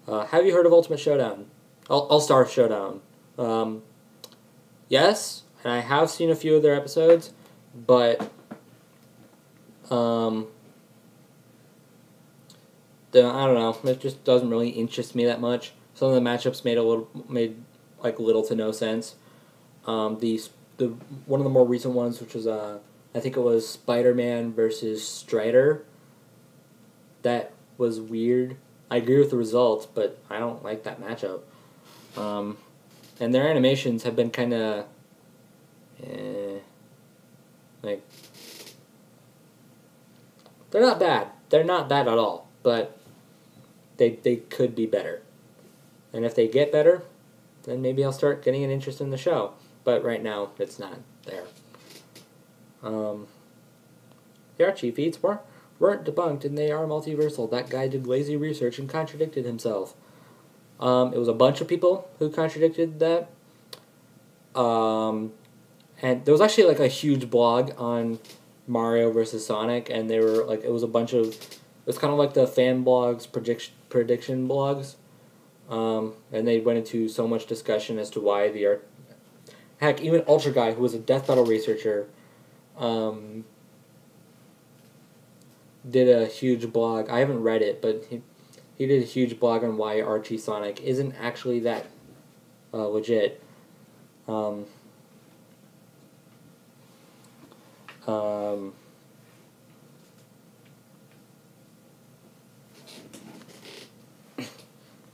Have you heard of Ultimate Showdown? All-Star Showdown. Yes, and I have seen a few of their episodes, but I don't know. It just doesn't really interest me that much. Some of the matchups made little to no sense. One of the more recent ones, which was I think it was Spider-Man versus Strider. That was weird. I agree with the results, but I don't like that matchup. And their animations have been kind of like they're not bad. They're not bad at all, but they could be better. And if they get better, then maybe I'll start getting an interest in the show. But right now, it's not there. The Archie feats weren't debunked, and they are multiversal. That guy did lazy research and contradicted himself. It was a bunch of people who contradicted that. And there was actually like a huge blog on Mario versus Sonic, and they were like, it was kind of like the fan blogs, prediction blogs. And they went into so much discussion as to why heck, even Ultra Guy, who was a Death Battle researcher, did a huge blog. I haven't read it, but he did a huge blog on why Archie Sonic isn't actually that legit.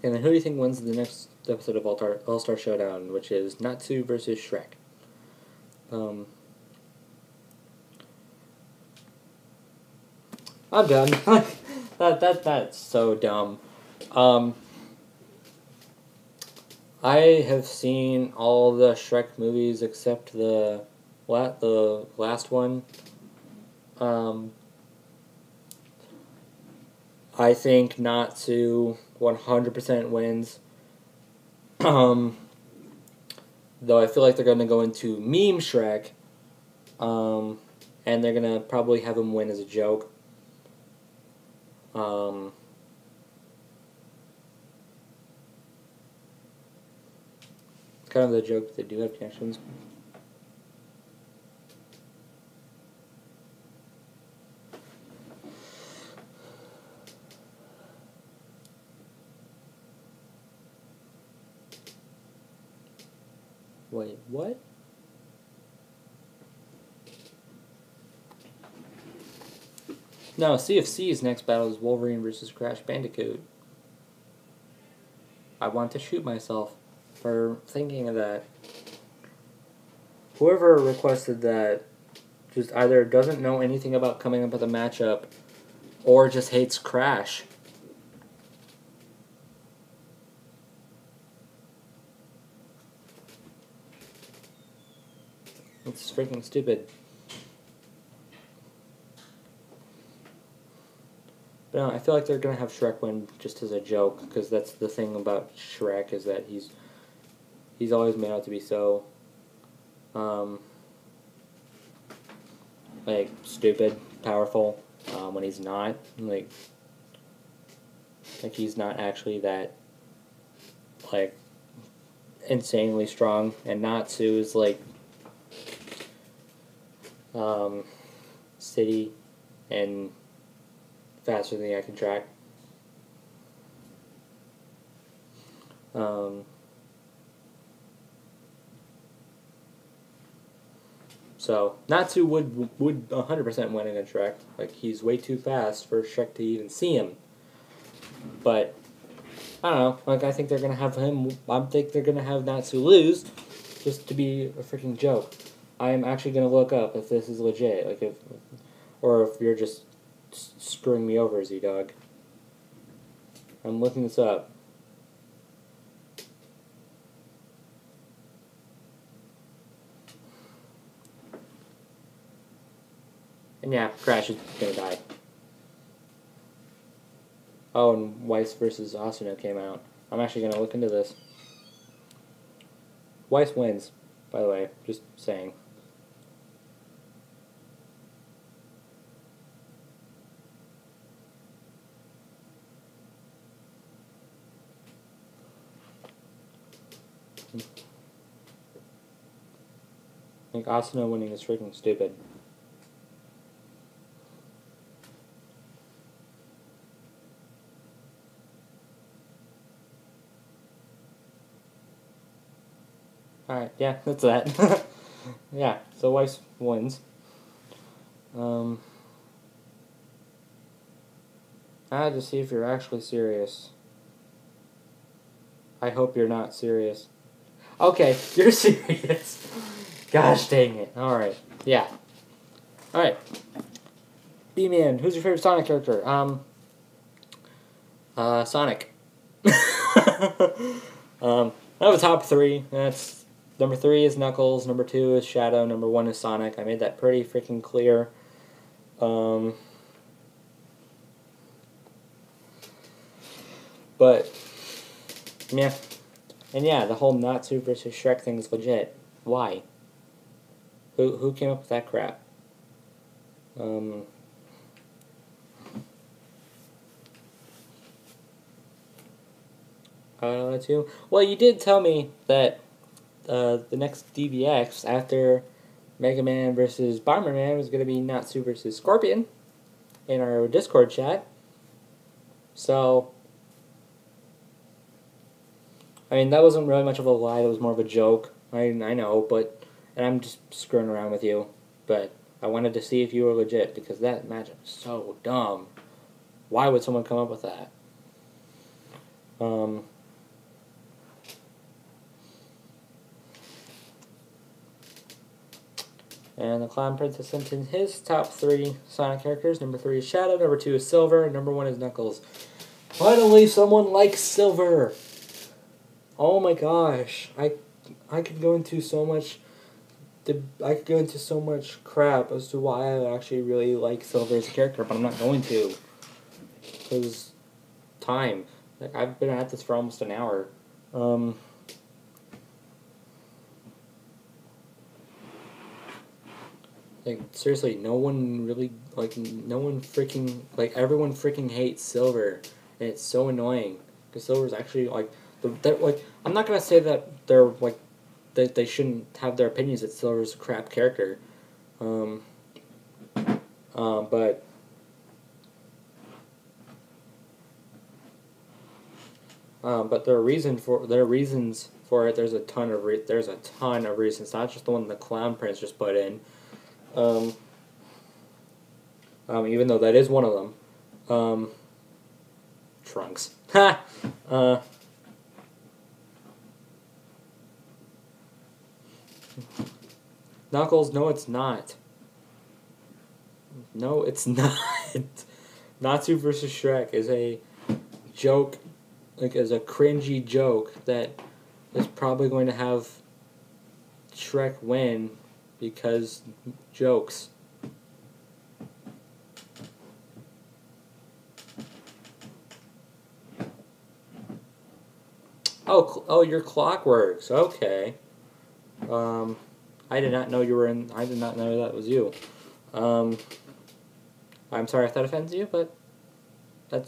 And then who do you think wins the next episode of All-Star Showdown, which is Natsu versus Shrek? I'm done. That's so dumb. I have seen all the Shrek movies except the last one. Um, I think Natsu 100% wins. Um, though I feel like they're going to go into meme Shrek. And they're going to probably have him win as a joke. It's kind of the joke that they do have connections. Wait, what? No, CFC's next battle is Wolverine versus Crash Bandicoot. I want to shoot myself for thinking of that. Whoever requested that just either doesn't know anything about coming up with a matchup or just hates Crash. It's freaking stupid. But no, I feel like they're gonna have Shrek win just as a joke, because that's the thing about Shrek, is that he's always made out to be so like stupid, powerful, when he's not. Like he's not actually that like insanely strong, and Natsu is like city and faster than the eye can track. So Natsu would 100% win against Shrek. Like, he's way too fast for Shrek to even see him. But I don't know. Like, I think they're gonna have him. I think they're gonna have Natsu lose, just to be a freaking joke. I am actually gonna look up if this is legit. Like, or if you're just screwing me over, Z-Dog. I'm looking this up. And yeah, Crash is gonna die. Oh, and Weiss versus Asuna came out. I'm actually gonna look into this. Weiss wins, by the way. Just saying. I think Asuna winning is freaking stupid. Alright, yeah, that's that. Yeah, so Weiss wins. I had to see if you're actually serious. I hope you're not serious. Okay, you're serious. Gosh dang it. Alright, yeah. Alright. B-Man, who's your favorite Sonic character? Sonic. I have a top 3. That's number 3 is Knuckles, number 2 is Shadow, number 1 is Sonic. I made that pretty freaking clear. But yeah, and yeah, the whole Natsu versus Shrek thing is legit. Why? Who came up with that crap? Too. Well, you did tell me that the next DBX after Mega Man versus Bomberman was going to be Natsu versus Scorpion in our Discord chat. So, I mean, that wasn't really much of a lie. That was more of a joke. I know, but and I'm just screwing around with you. But I wanted to see if you were legit, because that matchup is so dumb. Why would someone come up with that? And the Clown Prince has sent in his top 3 Sonic characters. Number 3 is Shadow, number 2 is Silver, and number 1 is Knuckles. Finally, someone likes Silver! Oh my gosh, I could go into so much crap as to why I actually really like Silver as a character, but I'm not going to. Because time. Like, I've been at this for almost an hour. Like, seriously, no one freaking, like, everyone freaking hates Silver, and it's so annoying, because Silver's actually, like, I'm not gonna say that they're, like, they shouldn't have their opinions that Silver's a crap character, but there are reasons for it. There's a ton of reasons, not just the one the Clown Prince just put in. Even though that is one of them. Trunks. Ha! Knuckles, no it's not. No, it's not. Natsu vs. Shrek is a joke, like, is a cringy joke that is probably going to have Shrek win because jokes. Oh, your Clockworks. Okay. I did not know you were in. I did not know that was you. I'm sorry if that offends you, but I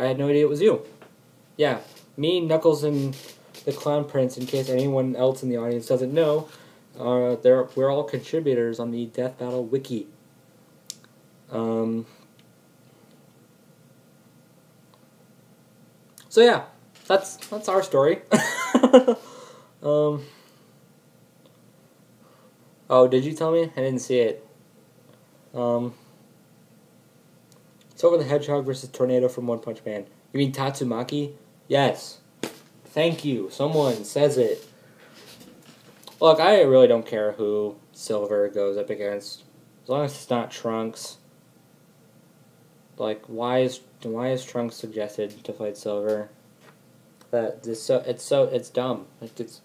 had no idea it was you. Yeah, me, Knuckles, and the Clown Prince. In case anyone else in the audience doesn't know, we're all contributors on the Death Battle Wiki. So yeah, that's our story. Oh, did you tell me? I didn't see it. Silver the Hedgehog versus Tornado from One Punch Man. You mean Tatsumaki? Yes. Thank you. Someone says it. Look, I really don't care who Silver goes up against, as long as it's not Trunks. Like, why is Trunks suggested to fight Silver? It's dumb. Like, it's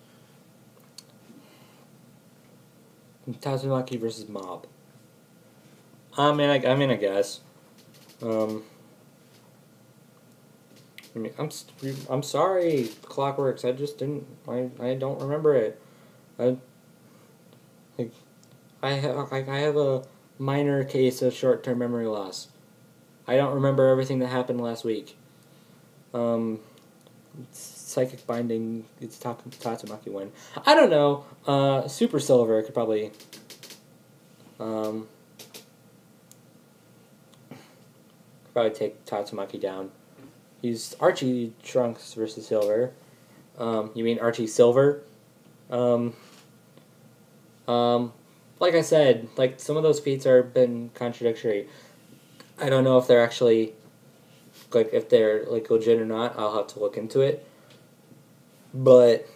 Tatsumaki versus Mob. I mean, I guess. I'm sorry, Clockworks. I just didn't. I don't remember it. I have a minor case of short-term memory loss. I don't remember everything that happened last week. Psychic Binding. It's Tatsumaki win. I don't know. Super Silver could probably. Probably take Tatsumaki down. He's Archie Trunks versus Silver. You mean Archie Silver? Like I said, like, some of those feats are been contradictory. I don't know if they're actually, like, if they're, like, legit or not. I'll have to look into it. But,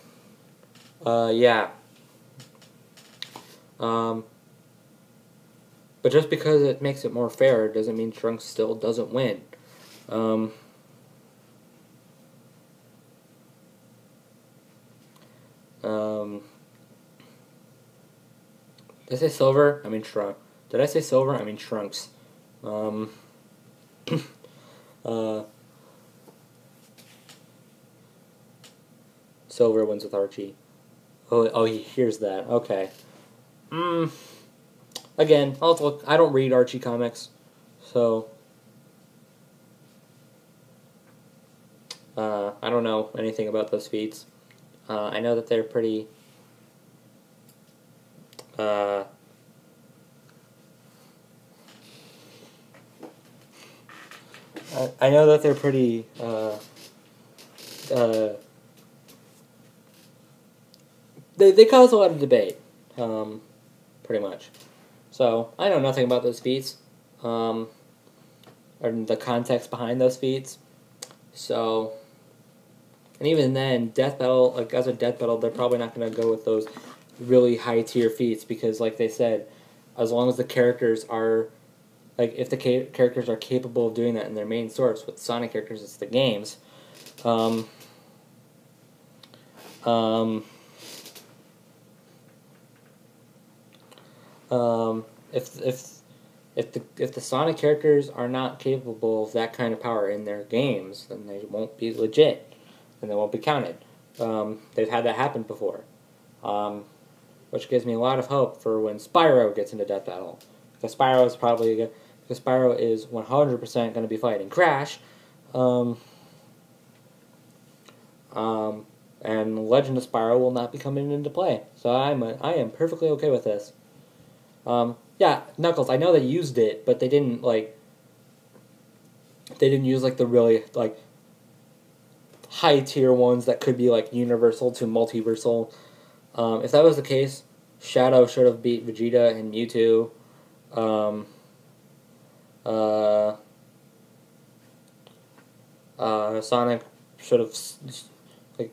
yeah. But just because it makes it more fair doesn't mean Trunks still doesn't win. Did I say Silver? I mean Trunks. Did I say Silver? I mean Trunks. Silver wins with Archie. Oh, he hears that. Okay. Again, I'll have to look. I don't read Archie comics, so I don't know anything about those feats. I know that they're pretty. I know that they're pretty. They cause a lot of debate, pretty much. So I know nothing about those feats, or the context behind those feats. And even then, Death Battle, like, as a Death Battle, they're probably not going to go with those really high tier feats because, like they said, as long as the characters are, like, if the characters are capable of doing that in their main source, with Sonic characters, it's the games. Um, um, if the Sonic characters are not capable of that kind of power in their games, then they won't be legit, and they won't be counted. They've had that happen before, which gives me a lot of hope for when Spyro gets into Death Battle. Because Spyro is 100% going to be fighting Crash, um, and Legend of Spyro will not be coming into play. So I am perfectly okay with this. Yeah, Knuckles. I know they used it, but they didn't use like the really like high tier ones that could be like universal to multiversal. If that was the case, Shadow should have beat Vegeta and Mewtwo. Um, Sonic should have like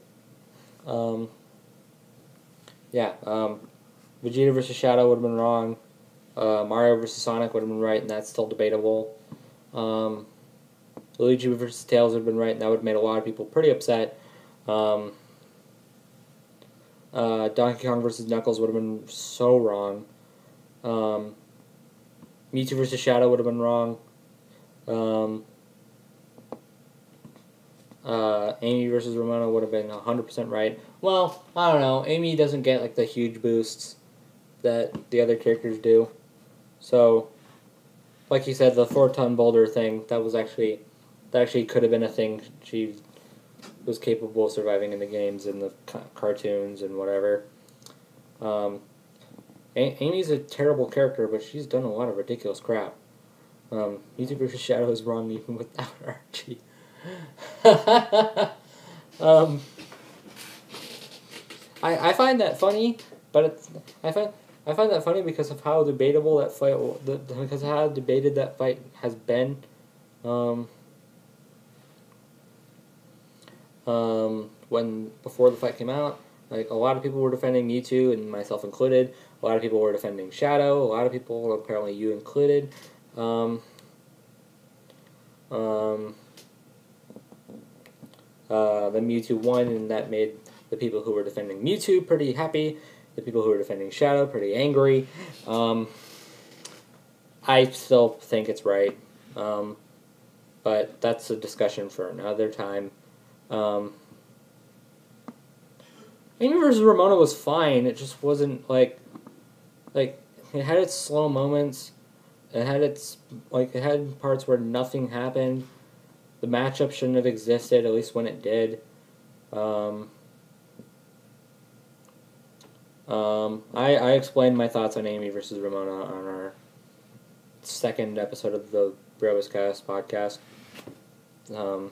yeah. Vegeta versus Shadow would have been wrong. Mario versus Sonic would have been right, and that's still debatable. Luigi versus Tails would have been right, and that would have made a lot of people pretty upset. Donkey Kong versus Knuckles would have been so wrong. Mewtwo versus Shadow would have been wrong. Amy versus Ramona would have been 100% right. Well, I don't know. Amy doesn't get like the huge boosts that the other characters do. So, like you said, the 4-ton boulder thing, that actually could have been a thing. She was capable of surviving in the games and the cartoons and whatever. Amy's a terrible character, but she's done a lot of ridiculous crap. Mewtwo vs. Shadow is wrong even without Archie. I find that funny, but I find that funny because of how debatable that fight, because of how debated that fight has been. When before the fight came out, like a lot of people were defending Mewtwo, and myself included. A lot of people were defending Shadow. A lot of people, apparently you included. Then Mewtwo won, and that made the people who were defending Mewtwo pretty happy. The people who were defending Shadow pretty angry. I still think it's right, but that's a discussion for another time. Amy versus Ramona was fine. It just wasn't like it had its slow moments. It had parts where nothing happened. The matchup shouldn't have existed, at least when it did. I explained my thoughts on Amy versus Ramona on our second episode of the Brobuscast podcast. The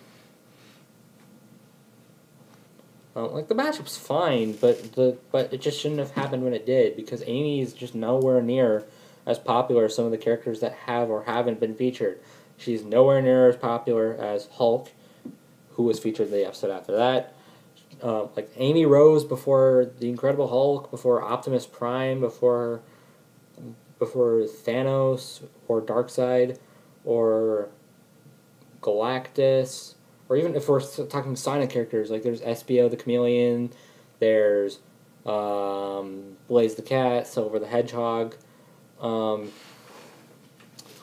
matchup's fine, but it just shouldn't have happened when it did, because Amy is just nowhere near as popular as some of the characters that have or haven't been featured. She's nowhere near as popular as Hulk, who was featured in the episode after that. Amy Rose before the Incredible Hulk, before Optimus Prime, before Thanos or Darkseid or Galactus, or even if we're talking Sonic characters, like there's Espio the Chameleon, there's Blaze the Cat, Silver the Hedgehog.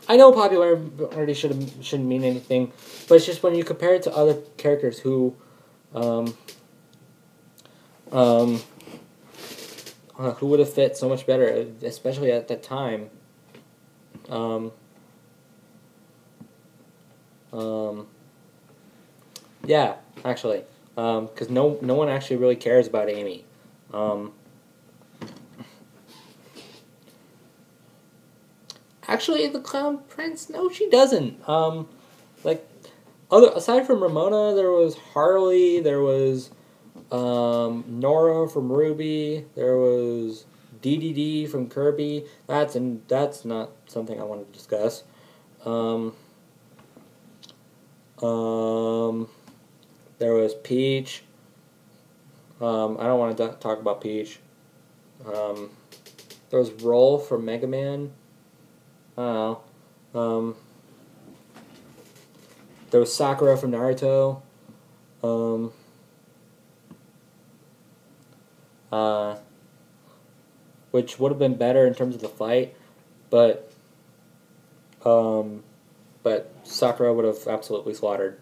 I know popularity shouldn't mean anything, but it's just when you compare it to other characters who would have fit so much better, especially at that time. Yeah, actually, because no one actually really cares about Amy. Actually, the Clown Prince, no, she doesn't. Aside from Ramona, there was Harley, there was Nora from Ruby, there was DDD from Kirby. That's not something I want to discuss. There was Peach. I don't want to talk about Peach. There was Roll from Mega Man. I don't know. There was Sakura from Naruto. Um, uh, which would have been better in terms of the fight, but um, Sakura would have absolutely slaughtered.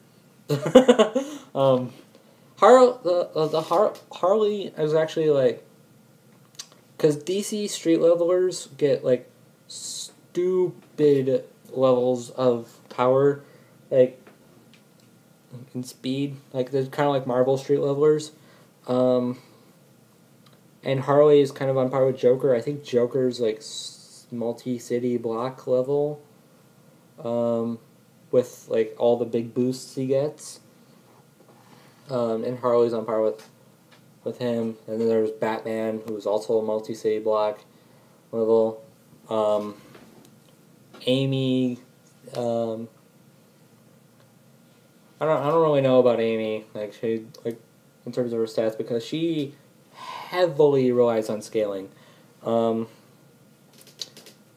um, Harley is actually like, because DC street levelers get like stupid levels of power, like in speed, like they're kind of like Marvel street levelers. Um, and Harley is kind of on par with Joker. I think Joker's like multi-city block level, with like all the big boosts he gets. And Harley's on par with him. And then there's Batman, who's also a multi-city block level. Amy, I don't really know about Amy, like she like in terms of her stats, because she heavily relies on scaling. Um,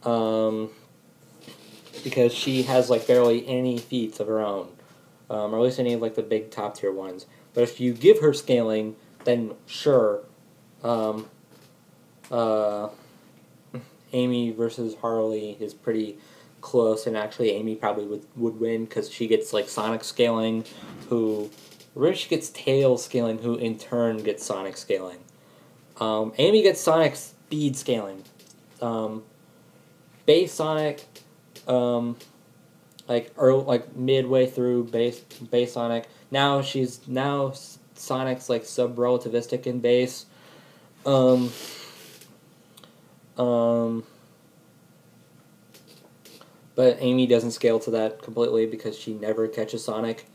um, because she has like barely any feats of her own, or at least any of like the big top tier ones. But if you give her scaling, then sure, um, uh, Amy versus Harley is pretty close, and actually Amy probably would win because she gets like Sonic scaling, who Rich gets Tail scaling, who in turn gets Sonic scaling. Amy gets Sonic speed scaling. Base Sonic, like midway through base Sonic. Now Sonic's like sub relativistic in base. Um, um, but Amy doesn't scale to that completely because she never catches Sonic.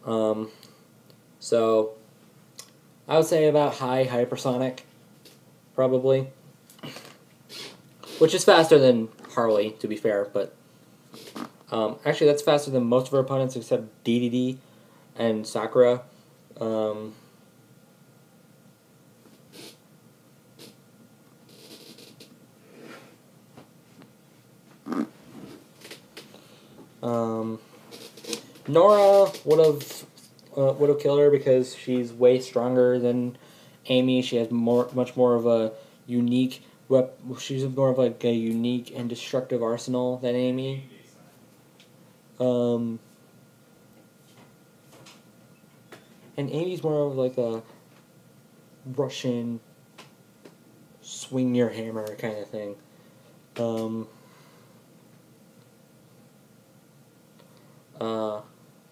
So I would say about high hypersonic, probably, which is faster than Harley, to be fair. But actually, that's faster than most of her opponents except DDD and Sakura. Um, Nora would have killed her because she's way stronger than Amy. She has much more of a unique She's more of like a unique and destructive arsenal than Amy. And Amy's more of like a Russian swing your hammer kind of thing.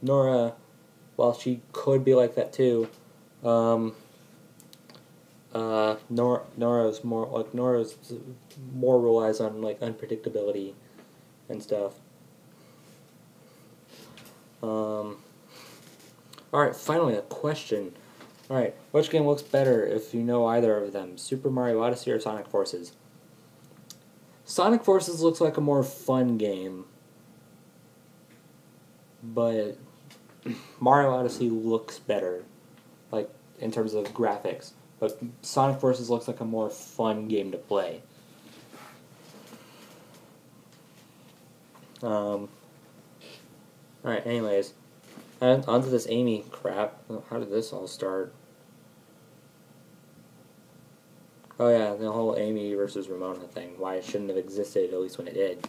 Nora, while she could be like that too, Nora's more relies on like unpredictability and stuff. Alright, finally a question. Alright, which game looks better if you know either of them? Super Mario Odyssey or Sonic Forces? Sonic Forces looks like a more fun game, but Mario Odyssey looks better, like in terms of graphics. But Sonic Forces looks like a more fun game to play. Alright, anyways. And onto this Amy crap. How did this all start? Oh yeah, the whole Amy versus Ramona thing. Why it shouldn't have existed, at least when it did.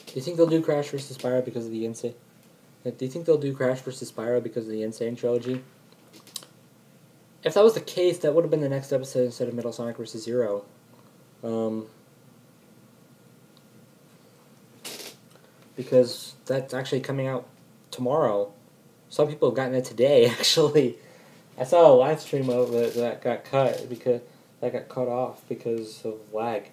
Do you think they'll do Crash vs. Spyro because of the Insane? Do you think they'll do Crash vs. Spyro because of the Insane trilogy? If that was the case, that would have been the next episode instead of Metal Sonic vs. Zero. Because that's actually coming out tomorrow. Some people have gotten it today, actually. I saw a live stream of it that got cut off because of lag.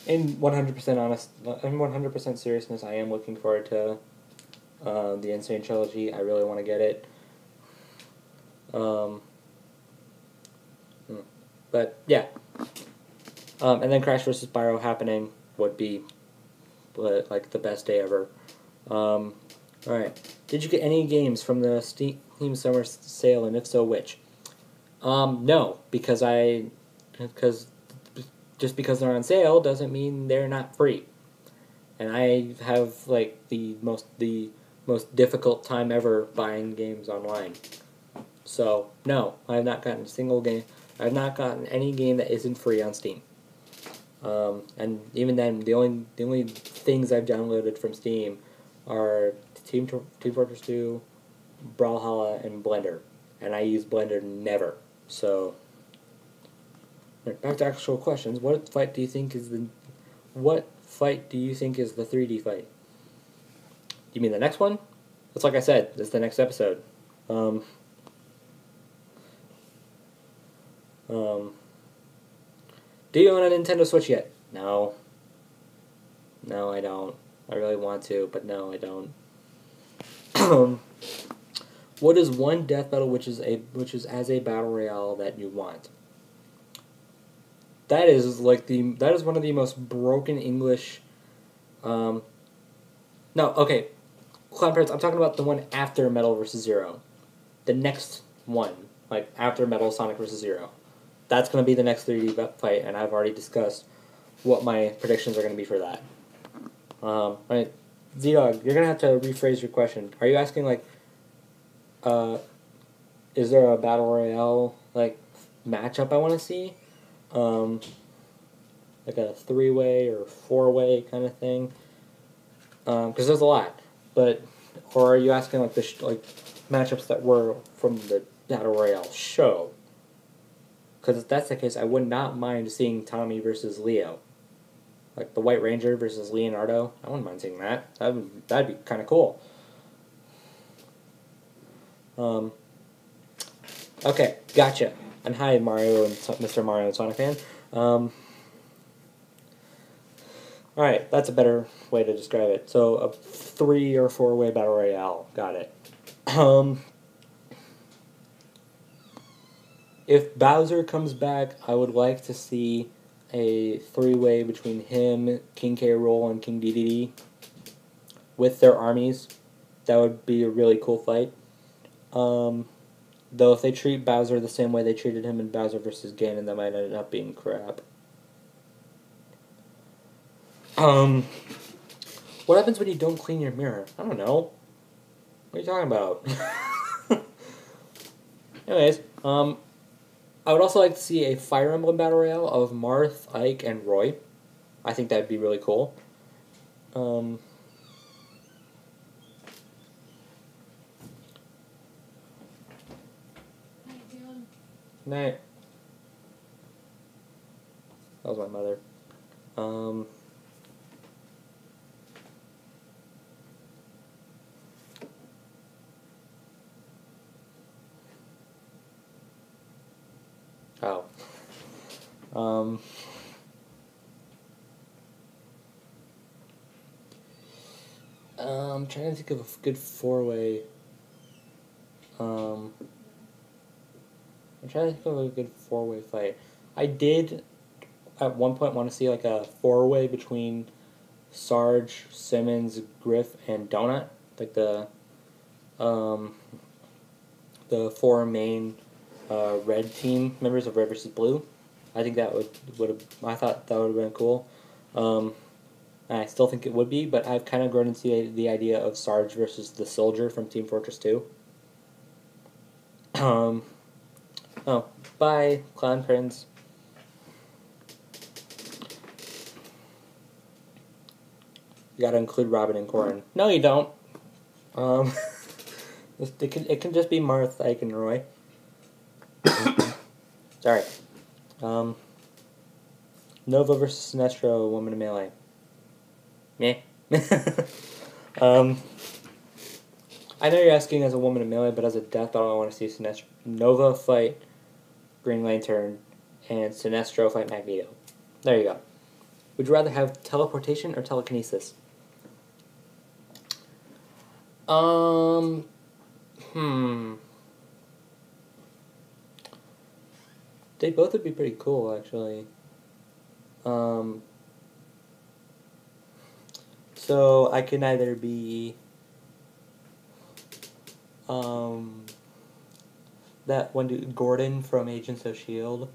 In 100% seriousness, I am looking forward to the Insane Trilogy. I really want to get it. But yeah. And then Crash vs. Spyro happening would be like the best day ever. Alright. Did you get any games from the Steam Summer Sale, and if so, which? No, because just because they're on sale doesn't mean they're not free. And I have like the most difficult time ever buying games online. So no, I have not gotten a single game. I have not gotten any game that isn't free on Steam. And even then, the only things I've downloaded from Steam are Team Fortress 2, Brawlhalla, and Blender, and I use Blender never. So, back to actual questions. What fight do you think is the 3D fight? You mean the next one? It's like I said, it's the next episode. Do you own a Nintendo Switch yet? No. No, I don't. I really want to, but no, I don't. What is one death battle which is as a battle royale that you want? That is one of the most broken English. No, okay, Clown Prince. I'm talking about the one after Metal vs. Zero, the next one, like after Metal Sonic vs. Zero. That's going to be the next 3D fight, and I've already discussed what my predictions are going to be for that. Right, Z-Dog, you're going to have to rephrase your question. Are you asking, like, is there a Battle Royale, like, matchup I want to see? Like a 3-way or 4-way kind of thing? Because there's a lot. But, or are you asking, like, matchups that were from the Battle Royale show? Because if that's the case, I would not mind seeing Tommy versus Leo. Like the White Ranger versus Leonardo. I wouldn't mind seeing that. That'd be kind of cool. Okay, gotcha. And hi, Mario and Mr. Mario and Sonic fan. Alright, that's a better way to describe it. So, a 3 or 4-way Battle Royale. Got it. If Bowser comes back, I would like to see a 3-way between him, King K. Rool, and King Dedede with their armies. That would be a really cool fight. Though if they treat Bowser the same way they treated him in Bowser vs. Ganon, that might end up being crap. What happens when you don't clean your mirror? I don't know. What are you talking about? Anyways, I would also like to see a Fire Emblem Battle Royale of Marth, Ike, and Roy. I think that would be really cool. Night. That was my mother. Oh. I'm trying to think of a good 4-way. I'm trying to think of a good 4-way fight. I did at one point want to see like a 4-way between Sarge, Simmons, Griff, and Donut, like the 4 main red team members of Red vs. Blue. I think that I thought that would have been cool. I still think it would be, but I've kind of grown into the idea of Sarge versus the Soldier from Team Fortress 2. Oh, bye, Clown Prince. You gotta include Robin and Corrin. No, you don't. It can just be Marth, Ike, and Roy. Sorry. Nova versus Sinestro, Woman in Melee. Meh. I know you're asking as a Woman in Melee, but as a death battle, I want to see Nova fight Green Lantern and Sinestro fight Magneto. There you go. Would you rather have teleportation or telekinesis? They both would be pretty cool, actually. Um, so I can either be that one dude, Gordon from Agents of S.H.I.E.L.D.,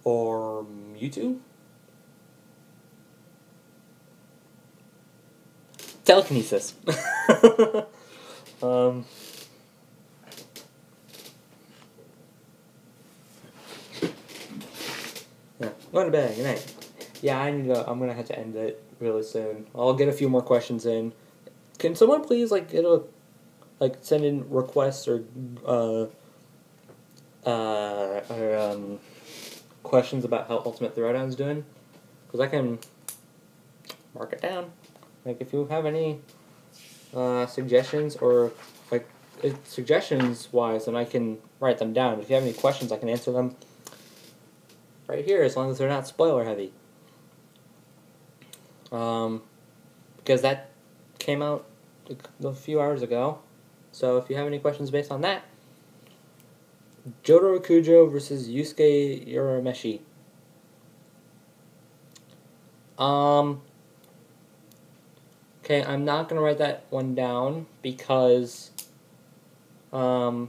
or Mewtwo? Telekinesis. um, yeah, going to bed. Good night. Yeah, I'm gonna have to end it really soon. I'll get a few more questions in. Can someone please send in requests uh, or questions about how Ultimate Throwdown's doing? Because I can mark it down. Like, if you have any suggestions or suggestions wise, then I can write them down. If you have any questions, I can answer them right here, as long as they're not spoiler heavy. Because that came out a few hours ago. So if you have any questions based on that, Jotaro Kujo versus Yusuke Urameshi. Okay, I'm not gonna write that one down because do I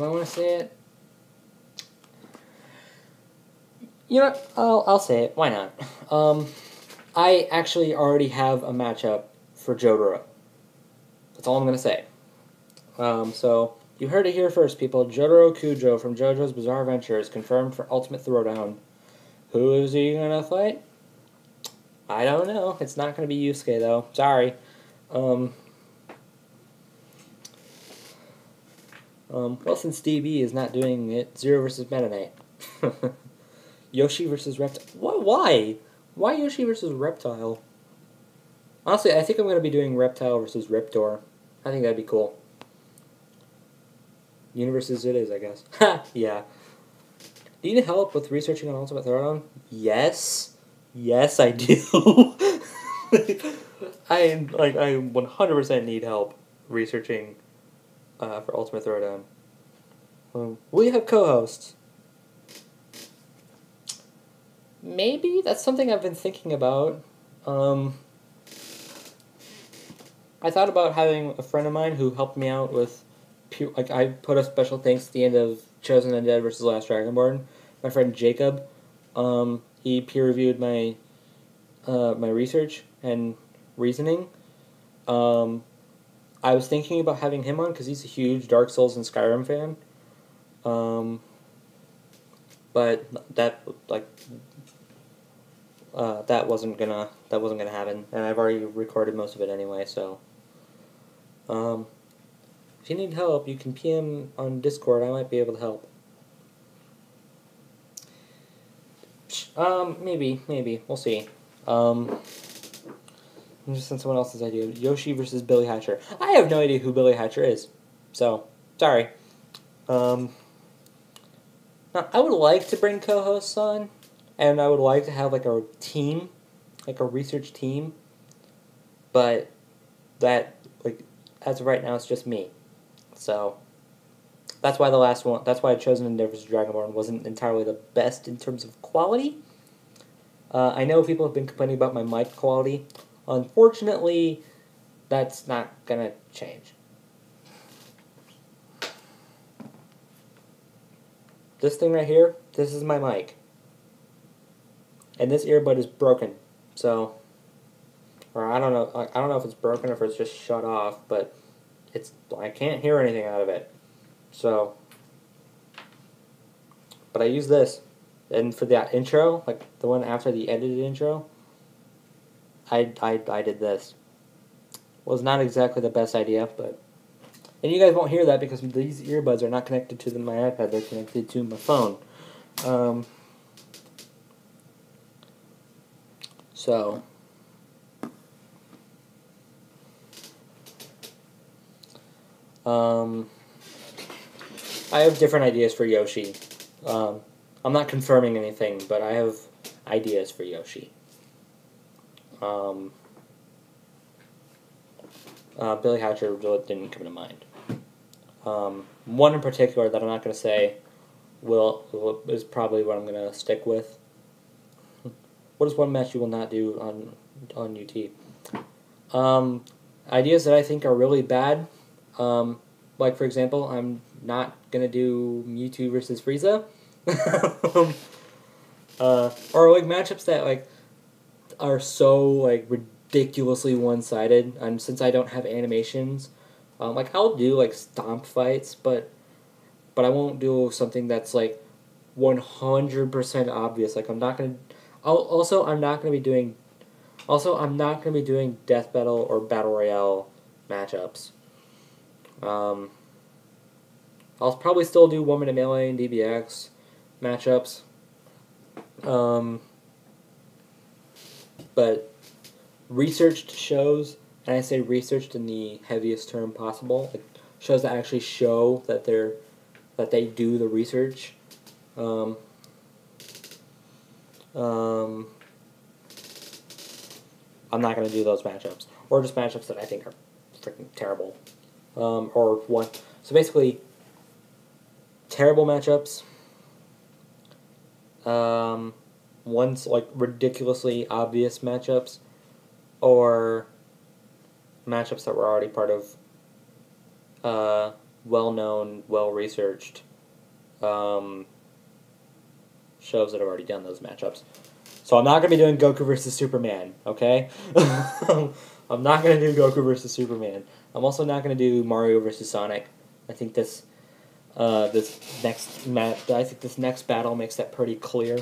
want to say it? You know, I'll say it. Why not? I actually already have a matchup for Jotaro. That's all I'm gonna say. So you heard it here first, people. Jotaro Kujo from JoJo's Bizarre Adventure is confirmed for Ultimate Throwdown. Who is he gonna fight? I don't know. It's not gonna be Yusuke though. Sorry. Well, since DB is not doing it, Zero versus Meta Knight. Yoshi versus Reptile. Why? Why Yoshi versus Reptile? Honestly, I think I'm going to be doing Reptile versus Riptor. I think that'd be cool. Universes it is, I guess. Ha! Yeah. Do you need help with researching on Ultimate Throwdown? Yes. Yes, I do. I 100% need help researching for Ultimate Throwdown. We have co-hosts. Maybe that's something I've been thinking about. I thought about having a friend of mine who helped me out with, I put a special thanks at the end of Chosen Undead versus Last Dragonborn. My friend Jacob, he peer reviewed my my research and reasoning. I was thinking about having him on because he's a huge Dark Souls and Skyrim fan. But that wasn't gonna happen, and I've already recorded most of it anyway. So, if you need help, you can PM on Discord. I might be able to help. Maybe we'll see. Just on someone else's idea. Yoshi versus Billy Hatcher. I have no idea who Billy Hatcher is, so sorry. Now, I would like to bring co-hosts on, and I would like to have a team, a research team. But that as of right now, it's just me. So that's why that's why Chosen Endeavors Dragonborn wasn't entirely the best in terms of quality. I know people have been complaining about my mic quality. Unfortunately, that's not gonna change. This thing right here, this is my mic. And this earbud is broken. So, or I don't know if it's broken or if it's just shut off, but I can't hear anything out of it. So, but I use this. And for that intro, the one after the edited intro, I did this. Was not exactly the best idea, but... And you guys won't hear that because these earbuds are not connected to my iPad, they're connected to my phone. So... I have different ideas for Yoshi. I'm not confirming anything, but I have ideas for Yoshi. Billy Hatcher didn't come to mind. One in particular that I'm not going to say is probably what I'm going to stick with. What is one match you will not do on UT? Ideas that I think are really bad. Like, for example, I'm not going to do Mewtwo versus Frieza. Or, like, matchups that, like, are so, like, ridiculously one-sided. And since I don't have animations, like, I'll do, like, stomp fights, but I won't do something that's, like, 100% obvious. Like, I'm not going to... I'm not going to be doing... Also, I'm not going to be doing Death Battle or Battle Royale matchups. I'll probably still do Woman in Melee and DBX matchups. But researched shows, and I say researched in the heaviest term possible, like shows that actually show that they do the research. I'm not going to do those matchups, or just matchups that I think are freaking terrible. Or one. So basically, terrible matchups. One's like ridiculously obvious matchups, or matchups that were already part of well-known, well-researched shows that have already done those matchups. So I'm not going to be doing Goku versus Superman, okay? I'm not going to do Goku versus Superman. I'm also not going to do Mario versus Sonic. I think this next battle makes that pretty clear.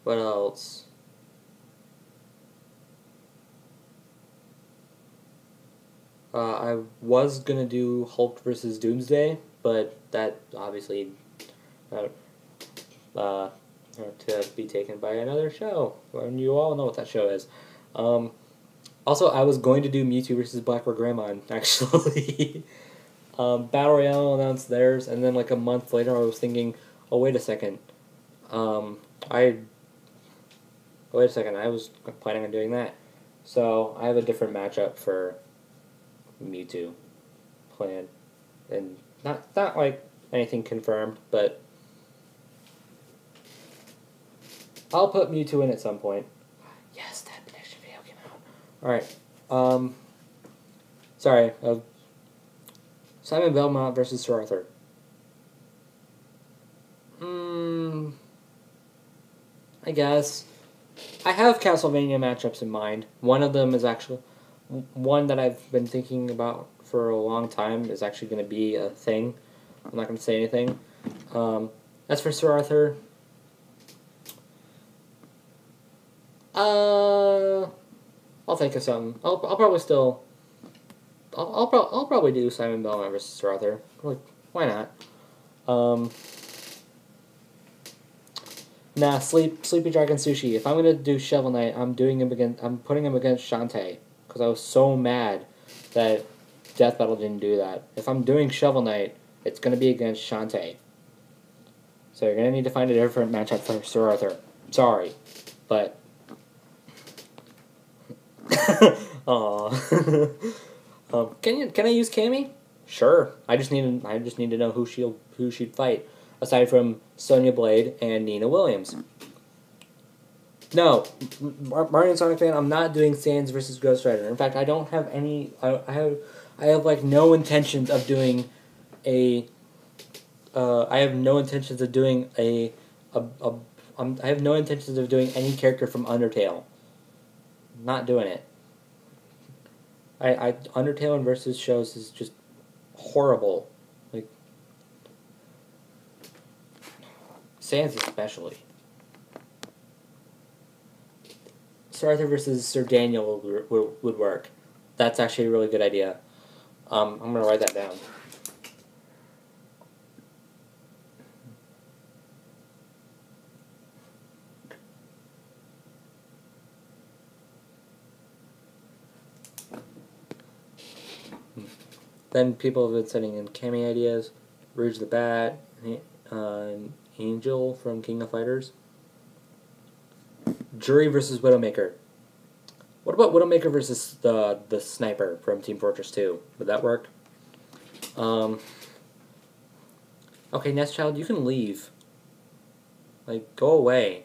What else? I was gonna do Hulk versus Doomsday, but that obviously to be taken by another show, and you all know what that show is. Also, I was going to do Mewtwo versus Blackrock Greymon, actually. Battle Royale announced theirs, and then like a month later, I was thinking, oh wait a second, I was planning on doing that. So I have a different matchup for Mewtwo planned, and not like anything confirmed, but I'll put Mewtwo in at some point. Yes, that prediction video came out. All right. Sorry. Simon Belmont versus Sir Arthur. I guess. I have Castlevania matchups in mind. One of them is actually one that I've been thinking about for a long time is actually going to be a thing. I'm not going to say anything. As for Sir Arthur, I'll think of something. I'll probably still. I'll probably do Simon Belmont versus Sir Arthur. Like, why not? Nah, Sleepy Dragon Sushi. If I'm gonna do Shovel Knight, I'm putting him against Shantae because I was so mad that Death Battle didn't do that. If I'm doing Shovel Knight, it's gonna be against Shantae. So you're gonna need to find a different matchup for Sir Arthur. Sorry, but. Aww. Can I use Cammy? Sure. I just need to know who she'd fight, aside from Sonya Blade and Nina Williams. No, Mario and Sonic fan. I'm not doing Sans versus Ghost Rider. In fact, I don't have any. I have like no intentions of doing a. I have no intentions of doing I have no intentions of doing any character from Undertale. I'm not doing it. Undertale and versus shows is just horrible. Like Sans especially. Sir Arthur versus Sir Daniel would work. That's actually a really good idea. I'm gonna write that down. Then people have been sending in Cammy ideas. Rouge the Bat, Angel from King of Fighters. Jury versus Widowmaker. What about Widowmaker versus the sniper from Team Fortress 2? Would that work? Okay, Nestchild, you can leave. Like, go away.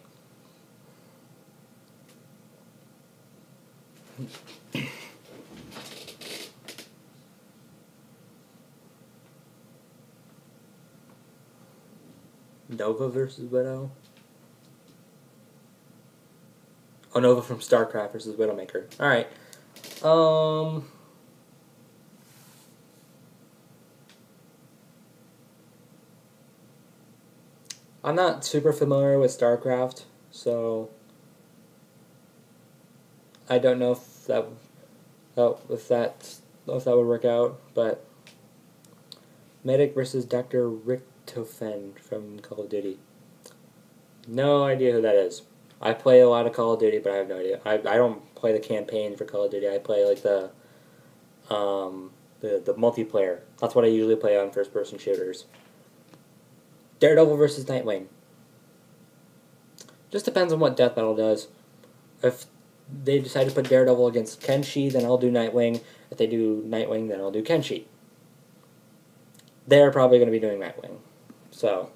Nova versus Widow? Oh, Nova from StarCraft versus Widowmaker. Alright. I'm not super familiar with StarCraft, so I don't know if that would work out, but Medic versus Dr. Richtofen from Call of Duty. No idea who that is. I play a lot of Call of Duty, but I have no idea. I don't play the campaign for Call of Duty. I play like the multiplayer. That's what I usually play on first person shooters. Daredevil versus Nightwing. Just depends on what Death Battle does. If they decide to put Daredevil against Kenshi, then I'll do Nightwing. If they do Nightwing, then I'll do Kenshi. They're probably going to be doing Nightwing. So,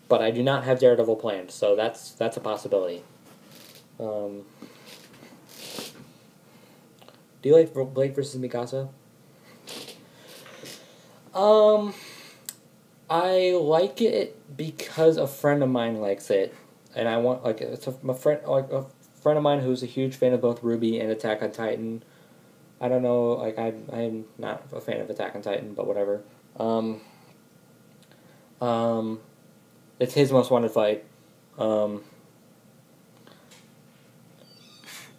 but I do not have Daredevil planned, so that's a possibility. Do you like Blake versus Mikasa? I like it because a friend of mine likes it, and I want it's a friend of mine who's a huge fan of both RWBY and Attack on Titan. I don't know, like I'm not a fan of Attack on Titan, but whatever. It's his most wanted fight.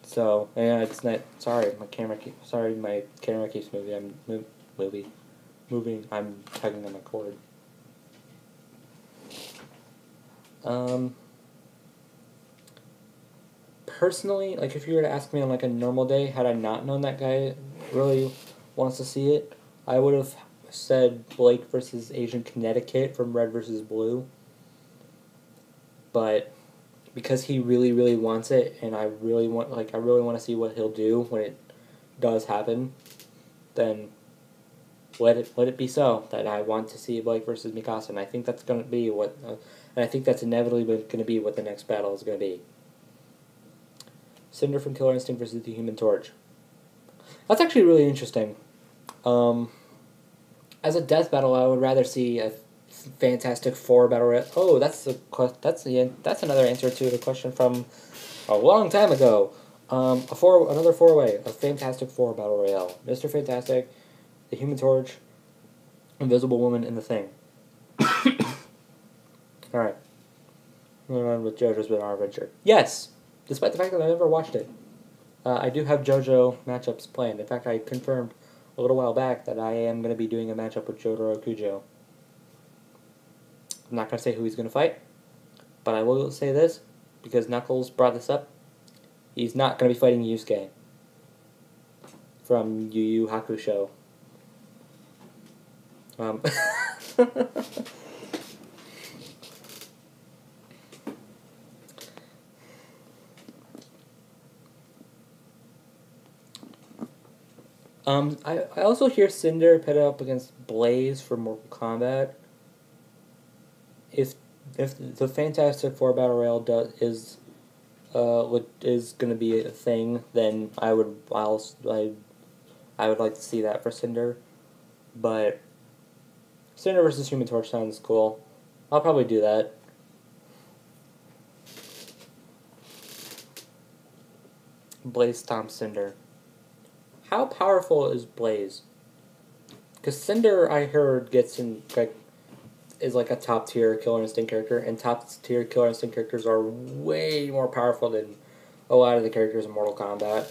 So yeah, it's not. Sorry, my camera keeps moving. Moving. I'm tugging on my cord. Personally, like if you were to ask me on like a normal day, had I not known that guy really wants to see it, I would have said Blake versus Agent Connecticut from Red versus Blue. But because he really, really wants it, and I really want to see what he'll do when it does happen, then let it be so that I want to see Blake versus Mikasa, and I think that's going to be and I think that's inevitably going to be what the next battle is going to be. Cinder from Killer Instinct versus the Human Torch. That's actually really interesting. As a death battle, I would rather see a Fantastic Four battle royale. Oh, that's another answer to the question from a long time ago. Another four-way, a Fantastic Four battle royale. Mr. Fantastic, the Human Torch, Invisible Woman, and the Thing. All right. Moving on with JoJo's Bizarre Adventure. Yes, despite the fact that I never watched it. I do have JoJo matchups planned. In fact, I confirmed a little while back that I am going to be doing a matchup with Jotaro Kujo. I'm not going to say who he's going to fight, but I will say this, because Knuckles brought this up. He's not going to be fighting Yusuke from Yu Yu Hakusho. I also hear Cinder pit up against Blaze for Mortal Kombat. If the Fantastic Four Battle Royale is going to be a thing, then I would like to see that for Cinder. But Cinder versus Human Torch sounds cool. I'll probably do that. Blaze stomps Cinder. How powerful is Blaze? Because Cinder, I heard, is like a top tier Killer Instinct character, and top tier Killer Instinct characters are way more powerful than a lot of the characters in Mortal Kombat.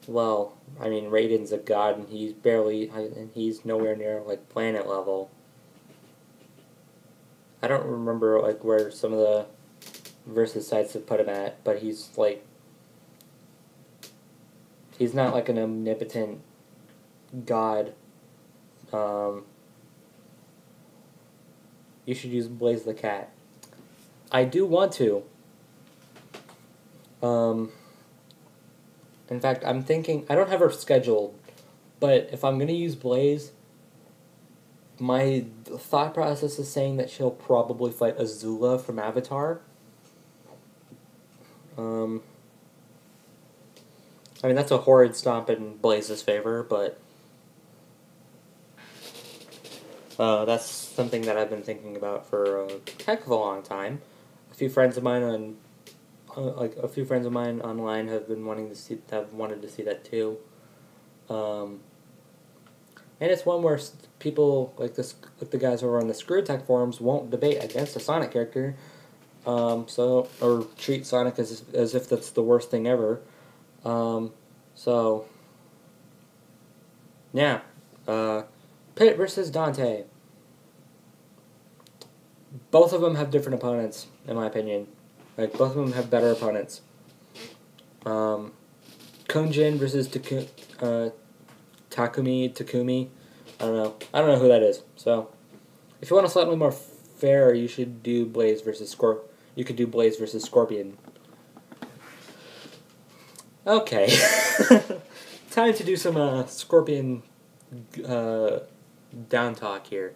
Well, I mean, Raiden's a god, and he's nowhere near like planet level. I don't remember like where some of the versus sites have put him at, but he's not like an omnipotent god. you should use Blaze the Cat. I do want to. In fact, I'm thinking, I don't have her scheduled, but if I'm going to use Blaze, my thought process is saying that she'll probably fight Azula from Avatar. I mean, that's a horrid stomp in Blaze's favor, but that's something that I've been thinking about for a heck of a long time. A few friends of mine online have wanted to see that too. And it's one where people like the guys over on the Screw Attack forums won't debate against a Sonic character, or treat Sonic as if that's the worst thing ever. Yeah, Pit versus Dante. Both of them have different opponents, in my opinion. Like, both of them have better opponents. Kunjin versus Takumi. I don't know who that is. So, if you want a slightly more fair, you should do Blaze versus You could do Blaze versus Scorpion. Okay. Time to do some Scorpion down talk here.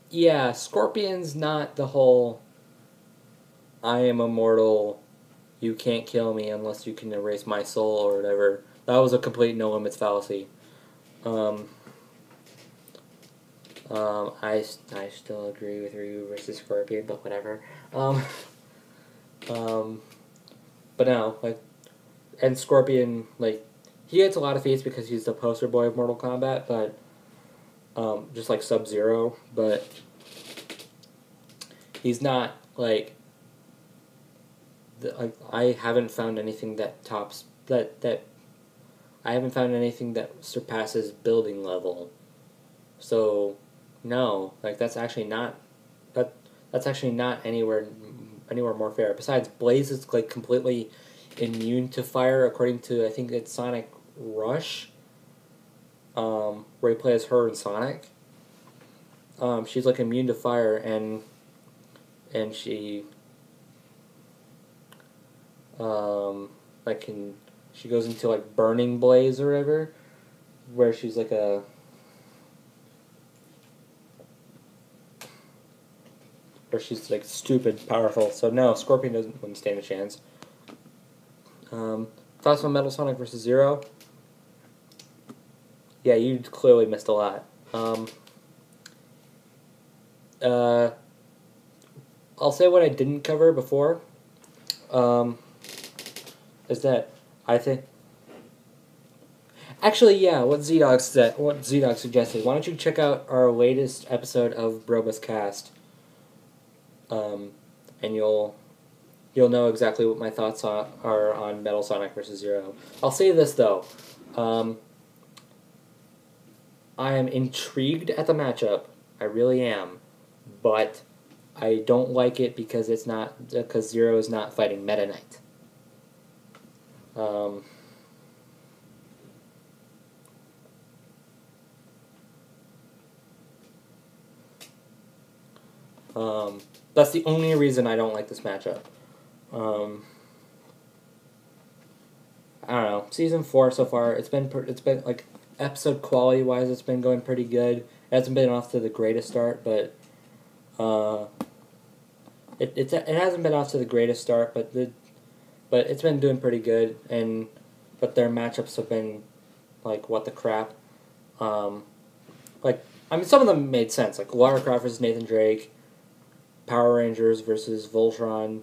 Yeah, Scorpion's not the whole I am immortal, you can't kill me unless you can erase my soul or whatever. That was a complete no limits fallacy. I still agree with Ryu versus Scorpion, but whatever. But no, like, and Scorpion, like, he gets a lot of feats because he's the poster boy of Mortal Kombat, but, just like Sub-Zero, but he's not, like, I haven't found anything that tops, I haven't found anything that surpasses building level. So, no, like, that's actually not anywhere more fair. Besides, Blaze is, like, completely immune to fire, according to, I think it's Sonic Rush, where he plays her and Sonic. She's, like, immune to fire, and she, she goes into, like, Burning Blaze or whatever, where she's, like, stupid powerful. So no, Scorpion wouldn't stand a chance. Thoughts on Metal Sonic vs. Zero? Yeah, you clearly missed a lot. I'll say what I didn't cover before. Is that I think. Actually, yeah, what Z-Dog suggested. Why don't you check out our latest episode of Brobus Cast? And you'll know exactly what my thoughts are on Metal Sonic vs. Zero. I'll say this, though. I am intrigued at the matchup. I really am. But I don't like it because Zero is not fighting Meta Knight. That's the only reason I don't like this matchup. I don't know. Season 4 so far, it's been like, episode quality wise, it's been going pretty good. It hasn't been off to the greatest start, but it hasn't been off to the greatest start, but it's been doing pretty good. But their matchups have been like, what the crap. Like, I mean, some of them made sense. Like Lara Croft versus Nathan Drake, Power Rangers versus Voltron.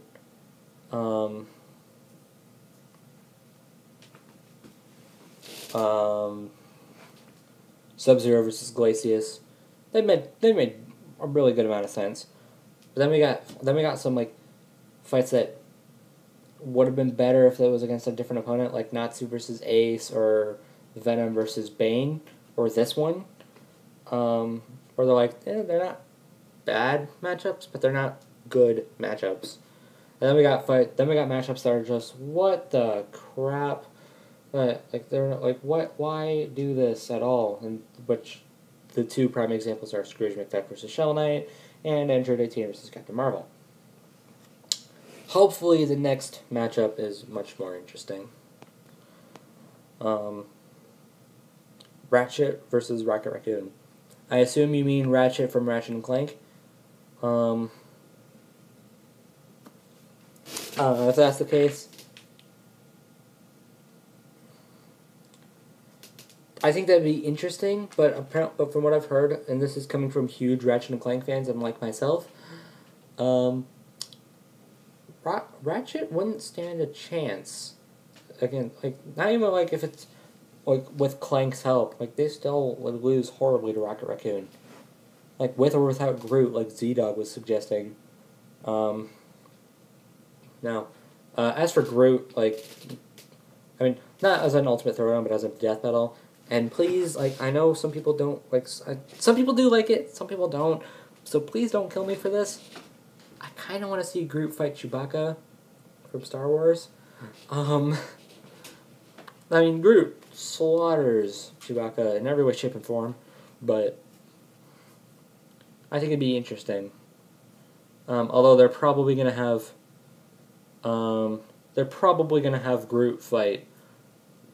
Sub-Zero versus Glacius. They made a really good amount of sense. But then we got some, like, fights that would have been better if it was against a different opponent, like Natsu versus Ace, or Venom versus Bane, or this one. Where they're like, they're not bad matchups, but they're not good matchups. And then we got matchups that are just, what the crap? Like they're not, like what? Why do this at all? And which the two prime examples are Scrooge McDuck versus Shovel Knight and Andrew Tate versus Captain Marvel. Hopefully, the next matchup is much more interesting. Ratchet versus Rocket Raccoon. I assume you mean Ratchet from Ratchet and Clank. If that's the case, I think that'd be interesting. But from what I've heard, and this is coming from huge Ratchet and Clank fans, unlike myself, Ratchet wouldn't stand a chance. Again, like not even like if it's like with Clank's help, like they still would lose horribly to Rocket Raccoon. Like with or without Groot, like Z-Dog was suggesting. No. As for Groot, like, I mean, not as an ultimate throwdown, but as a death metal. And please, like, I know some people don't like. Some people do like it, some people don't. So please don't kill me for this. I kind of want to see Groot fight Chewbacca from Star Wars. I mean, Groot slaughters Chewbacca in every way, shape, and form, but I think it'd be interesting. Although they're probably gonna have Groot fight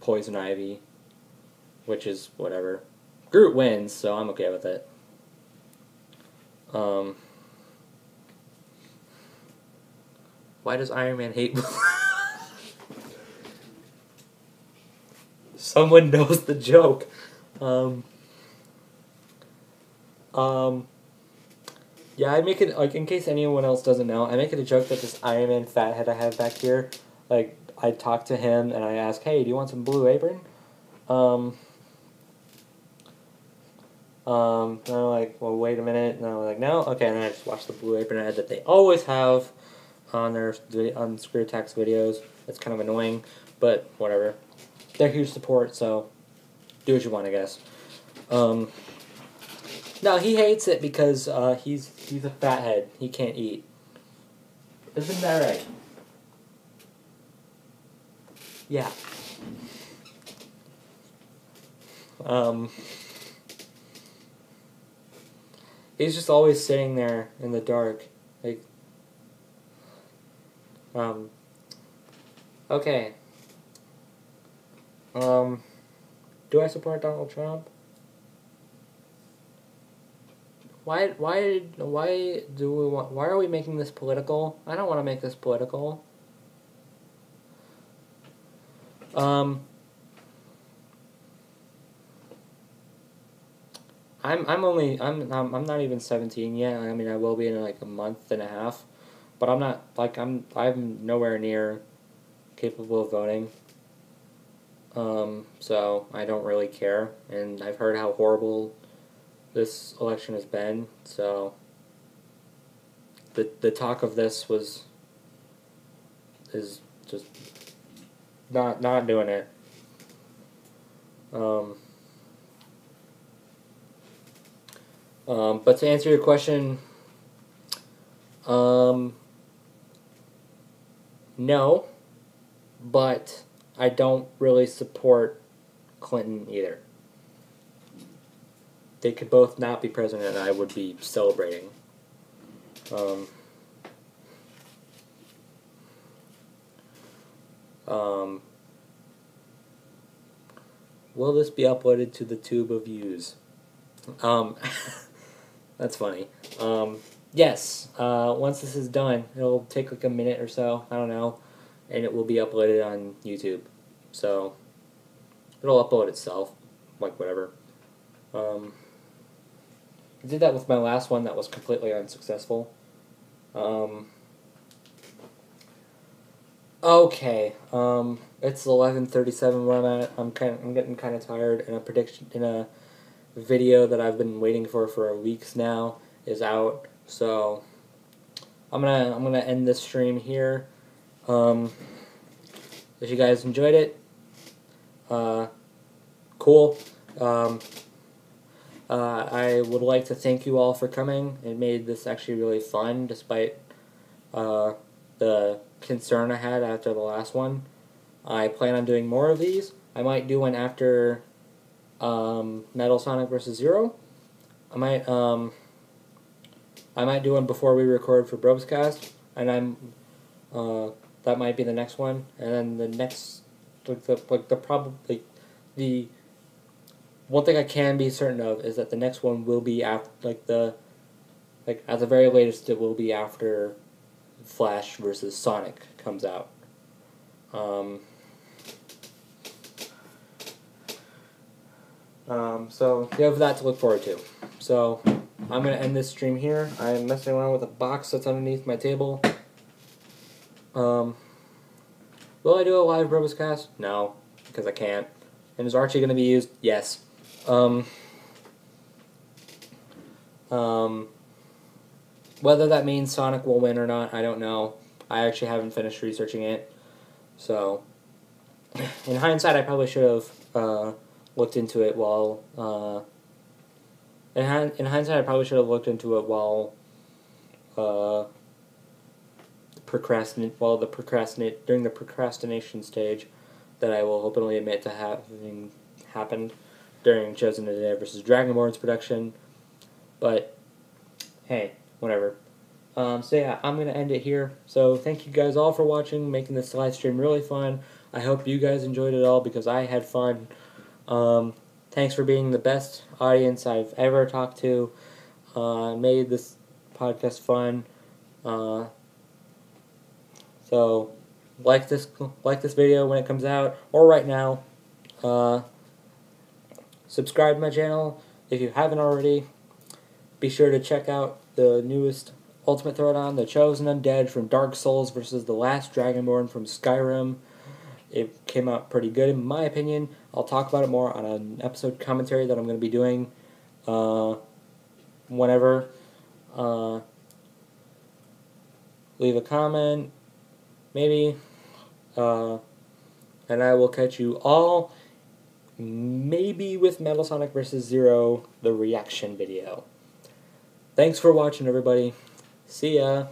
Poison Ivy, which is whatever. Groot wins, so I'm okay with it. Why does Iron Man hate? Someone knows the joke. Yeah, I make it, like, in case anyone else doesn't know, I make it a joke that this Iron Man fathead I have back here, like, I talk to him and I ask, hey, do you want some Blue Apron? And I'm like, well, wait a minute. And I'm like, no? Okay, and then I just watch the Blue Apron ad that they always have on their on Screw Attacks videos. It's kind of annoying, but whatever. They're huge support, so do what you want, I guess. No, he hates it because he's a fathead. He can't eat. Isn't that right? Yeah. He's just always sitting there in the dark, like. Okay. Do I support Donald Trump? Why are we making this political? I don't want to make this political. I'm not even 17 yet. I mean, I will be in like a month and a half, but I'm nowhere near capable of voting. So I don't really care, and I've heard how horrible this election has been. So the talk of this is just not doing it. But to answer your question, no, but I don't really support Clinton either. They could both not be president, and I would be celebrating. Will this be uploaded to the tube of views? That's funny. Yes. Once this is done, it'll take like a minute or so. I don't know, and it will be uploaded on YouTube. So it'll upload itself, like whatever. I did that with my last one that was completely unsuccessful. Okay. It's 11:37 where I'm at. I'm getting kind of tired, and a video that I've been waiting for weeks now is out. So I'm gonna end this stream here. If you guys enjoyed it, cool. I would like to thank you all for coming. It made this actually really fun, despite the concern I had after the last one. I plan on doing more of these. I might do one after Metal Sonic vs. Zero. I might do one before we record for Brobscast, and that might be the next one, and then the next the one thing I can be certain of is that the next one will be after at the very latest it will be after Flash vs. Sonic comes out. So you have that to look forward to. So I'm going to end this stream here. I'm messing around with a box that's underneath my table. Will I do a live Brobscast? No, because I can't. And is Archie going to be used? Yes. Whether that means Sonic will win or not, I don't know. I actually haven't finished researching it. So, in hindsight, I probably should have looked into it while... in hindsight, I probably should have looked into it while... during the procrastination stage that I will openly admit to having happened during Chosen Today vs. Dragonborn's production. But, hey, whatever. So yeah, I'm going to end it here. So thank you guys all for watching, making this live stream really fun. I hope you guys enjoyed it all because I had fun. Thanks for being the best audience I've ever talked to. Made this podcast fun. So like this video when it comes out, or right now. Subscribe to my channel if you haven't already. Be sure to check out the newest Ultimate Throwdown, The Chosen Undead from Dark Souls versus The Last Dragonborn from Skyrim. It came out pretty good in my opinion. I'll talk about it more on an episode commentary that I'm going to be doing whenever. Leave a comment, maybe, and I will catch you all maybe with Metal Sonic vs. Zero, the reaction video. Thanks for watching, everybody. See ya.